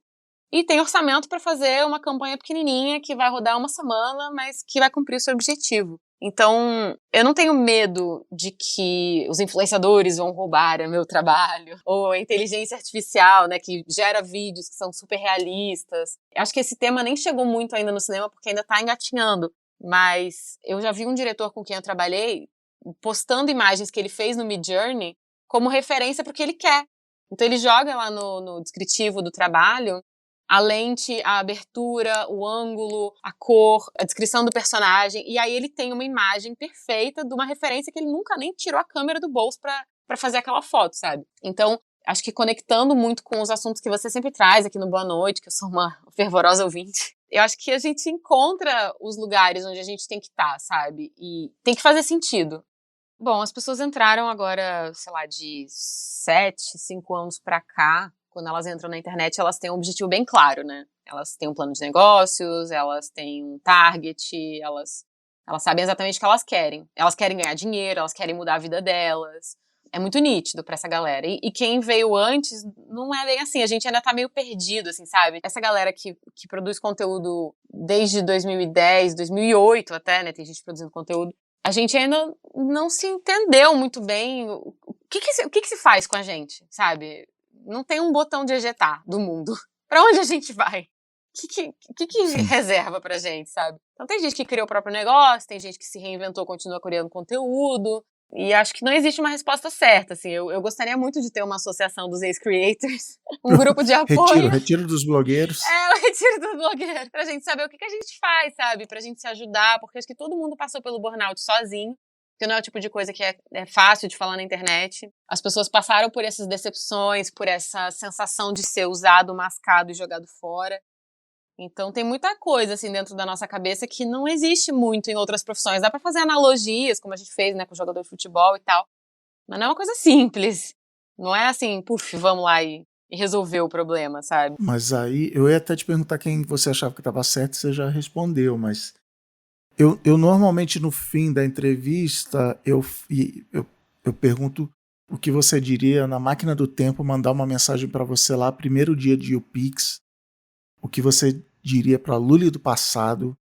e tem orçamento pra fazer uma campanha pequenininha que vai rodar uma semana, mas que vai cumprir o seu objetivo. Então, eu não tenho medo de que os influenciadores vão roubar o meu trabalho, ou a inteligência artificial, né, que gera vídeos que são super realistas. Acho que esse tema nem chegou muito ainda no cinema, porque ainda tá engatinhando. Mas eu já vi um diretor com quem eu trabalhei postando imagens que ele fez no Midjourney como referência para o que ele quer. Então ele joga lá no descritivo do trabalho a lente, a abertura, o ângulo, a cor, a descrição do personagem, e aí ele tem uma imagem perfeita de uma referência que ele nunca nem tirou a câmera do bolso pra fazer aquela foto, sabe? Então, acho que conectando muito com os assuntos que você sempre traz aqui no Boa Noite, que eu sou uma fervorosa ouvinte, eu acho que a gente encontra os lugares onde a gente tem que estar, sabe? E tem que fazer sentido. Bom, as pessoas entraram agora, sei lá, de 7, 5 anos pra cá, quando elas entram na internet, elas têm um objetivo bem claro, né? Elas têm um plano de negócios, elas têm um target, elas sabem exatamente o que elas querem. Elas querem ganhar dinheiro, elas querem mudar a vida delas. É muito nítido pra essa galera. E quem veio antes não é bem assim, a gente ainda tá meio perdido, assim, sabe? Essa galera que produz conteúdo desde 2010, 2008 até, né? Tem gente produzindo conteúdo. A gente ainda não se entendeu muito bem o que se faz com a gente, sabe? Não tem um botão de ejetar do mundo. Pra onde a gente vai? O que reserva pra gente, sabe? Então tem gente que criou o próprio negócio, tem gente que se reinventou, continua criando conteúdo. E acho que não existe uma resposta certa, assim. Eu gostaria muito de ter uma associação dos ex-creators, um grupo de apoio. Retiro dos blogueiros. O retiro dos blogueiros. Pra gente saber o que a gente faz, sabe? Pra gente se ajudar, porque acho que todo mundo passou pelo burnout sozinho. Que não é o tipo de coisa que é fácil de falar na internet. As pessoas passaram por essas decepções, por essa sensação de ser usado, mascado e jogado fora. Então tem muita coisa assim dentro da nossa cabeça que não existe muito em outras profissões. Dá pra fazer analogias, como a gente fez, né, com o jogador de futebol e tal. Mas não é uma coisa simples. Não é assim, vamos lá e resolver o problema, sabe? Mas aí, eu ia até te perguntar quem você achava que estava certo, você já respondeu, mas eu normalmente no fim da entrevista eu pergunto o que você diria na máquina do tempo, mandar uma mensagem para você lá, primeiro dia de UPix, o que você diria para Lully do passado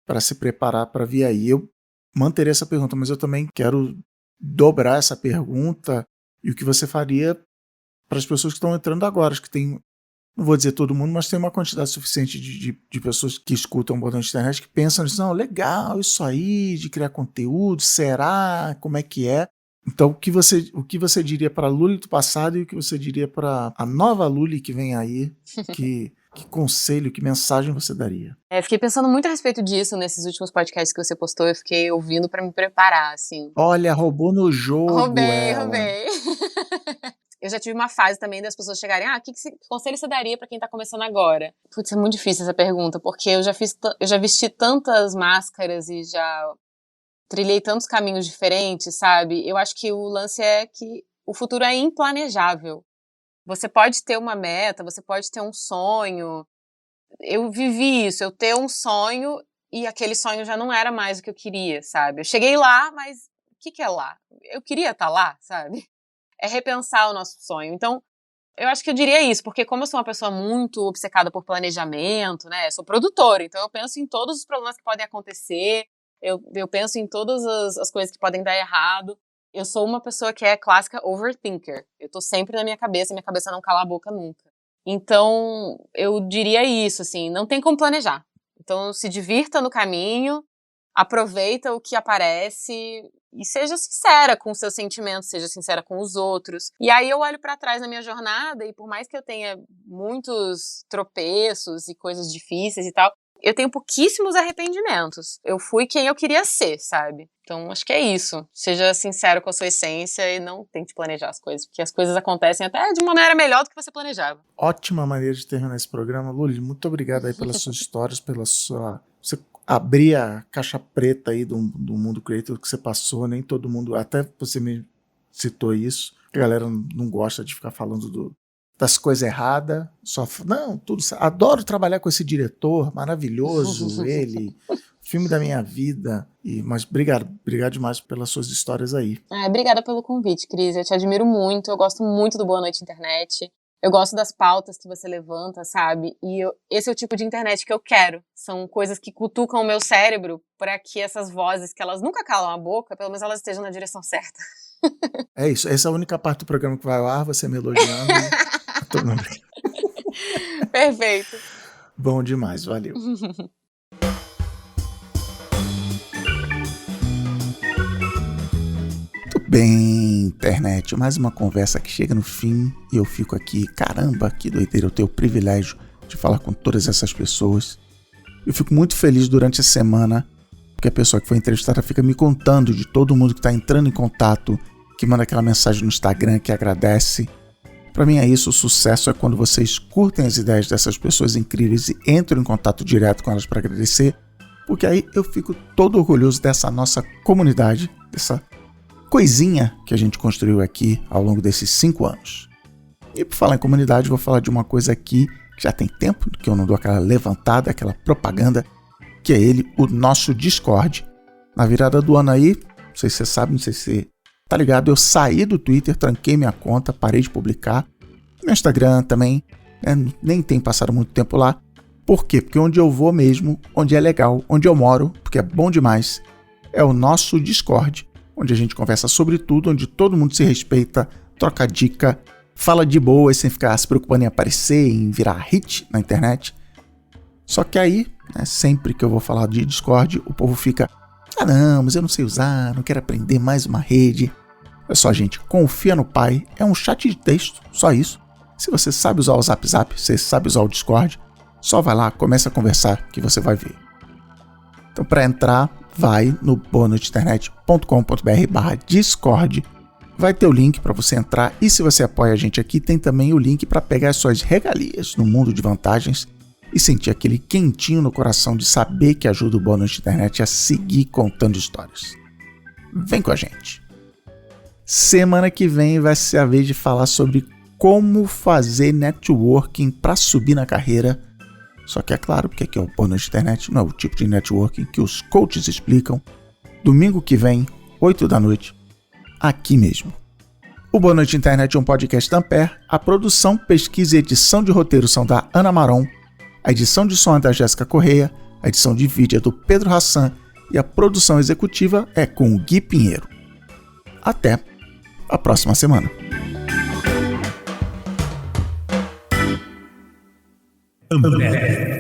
para se preparar para vir aí. Eu manteria essa pergunta, mas eu também quero dobrar essa pergunta e o que você faria para as pessoas que estão entrando agora, que tem, não vou dizer todo mundo, mas tem uma quantidade suficiente de pessoas que escutam o Boa Noite Internet que pensam nisso, não, legal, isso aí, de criar conteúdo, será? Como é que é? Então, o que você diria para a Lully do passado e o que você diria para a nova Lully que vem aí? Que conselho, que mensagem você daria? Fiquei pensando muito a respeito disso nesses últimos podcasts que você postou. Eu fiquei ouvindo para me preparar, assim. Olha, roubou no jogo. Roubei. Eu já tive uma fase também das pessoas chegarem, que conselho você daria pra quem tá começando agora? Putz, é muito difícil essa pergunta, porque eu já vesti tantas máscaras e já trilhei tantos caminhos diferentes, sabe? Eu acho que o lance é que o futuro é implanejável. Você pode ter uma meta, você pode ter um sonho. Eu vivi isso, eu ter um sonho e aquele sonho já não era mais o que eu queria, sabe? Eu cheguei lá, mas o que é lá? Eu queria estar lá, sabe? É repensar o nosso sonho. Então, eu acho que eu diria isso, porque como eu sou uma pessoa muito obcecada por planejamento, né, eu sou produtora, então eu penso em todos os problemas que podem acontecer, eu penso em todas as coisas que podem dar errado. Eu sou uma pessoa que é clássica overthinker. Eu tô sempre na minha cabeça não cala a boca nunca. Então, eu diria isso, assim, não tem como planejar. Então, se divirta no caminho, aproveita o que aparece e seja sincera com os seus sentimentos, seja sincera com os outros. E aí eu olho pra trás na minha jornada e por mais que eu tenha muitos tropeços e coisas difíceis e tal, eu tenho pouquíssimos arrependimentos. Eu fui quem eu queria ser, sabe? Então acho que é isso. Seja sincero com a sua essência e não tente planejar as coisas, porque as coisas acontecem até de uma maneira melhor do que você planejava. Ótima maneira de terminar esse programa. Lully, muito obrigado aí pelas suas histórias, pela sua... Você abrir a caixa preta aí do mundo creator que você passou, nem todo mundo, até você mesmo citou isso, a galera não gosta de ficar falando das coisas erradas, adoro trabalhar com esse diretor maravilhoso, ele, filme da minha vida, mas obrigado demais pelas suas histórias aí. Obrigada pelo convite, Cris, eu te admiro muito, eu gosto muito do Boa Noite Internet. Eu gosto das pautas que você levanta, sabe? E esse é o tipo de internet que eu quero. São coisas que cutucam o meu cérebro para que essas vozes, que elas nunca calam a boca, pelo menos elas estejam na direção certa. É isso. Essa é a única parte do programa que vai ao ar, você me elogiando. Perfeito. Bom demais, valeu. Bem, internet, mais uma conversa que chega no fim e eu fico aqui, caramba, que doideira, eu tenho o privilégio de falar com todas essas pessoas. Eu fico muito feliz durante a semana, porque a pessoa que foi entrevistada fica me contando de todo mundo que está entrando em contato, que manda aquela mensagem no Instagram, que agradece. Para mim é isso, o sucesso é quando vocês curtem as ideias dessas pessoas incríveis e entram em contato direto com elas para agradecer, porque aí eu fico todo orgulhoso dessa nossa comunidade, dessa coisinha que a gente construiu aqui ao longo desses 5 anos. E por falar em comunidade, vou falar de uma coisa aqui que já tem tempo que eu não dou aquela levantada, aquela propaganda, que é ele, o nosso Discord. Na virada do ano aí, não sei se você sabe, não sei se você tá ligado, eu saí do Twitter, tranquei minha conta, parei de publicar. Meu Instagram também, nem tem passado muito tempo lá. Por quê? Porque onde eu vou mesmo, onde é legal, onde eu moro, porque é bom demais, é o nosso Discord, onde a gente conversa sobre tudo, onde todo mundo se respeita, troca dica, fala de boa sem ficar se preocupando em aparecer, em virar hit na internet. Só que aí, sempre que eu vou falar de Discord, o povo fica, não, mas eu não sei usar, não quero aprender mais uma rede. É só, gente, confia no pai, é um chat de texto, só isso. Se você sabe usar o Zap, você sabe usar o Discord, só vai lá, começa a conversar que você vai ver. Então, para entrar, vai no boanoiteinternet.com.br/Discord. Vai ter o link para você entrar e se você apoia a gente aqui, tem também o link para pegar as suas regalias no mundo de vantagens e sentir aquele quentinho no coração de saber que ajuda o Boa Noite Internet a seguir contando histórias. Vem com a gente. Semana que vem vai ser a vez de falar sobre como fazer networking para subir na carreira. Só que é claro, porque aqui é o Boa Noite Internet, não é o tipo de networking que os coaches explicam. Domingo que vem, 8 da noite, aqui mesmo. O Boa Noite Internet é um podcast da Ampere. A produção, pesquisa e edição de roteiro são da Ana Maron. A edição de som é da Jéssica Correia. A edição de vídeo é do Pedro Hassan. E a produção executiva é com o Gui Pinheiro. Até a próxima semana. Ambev.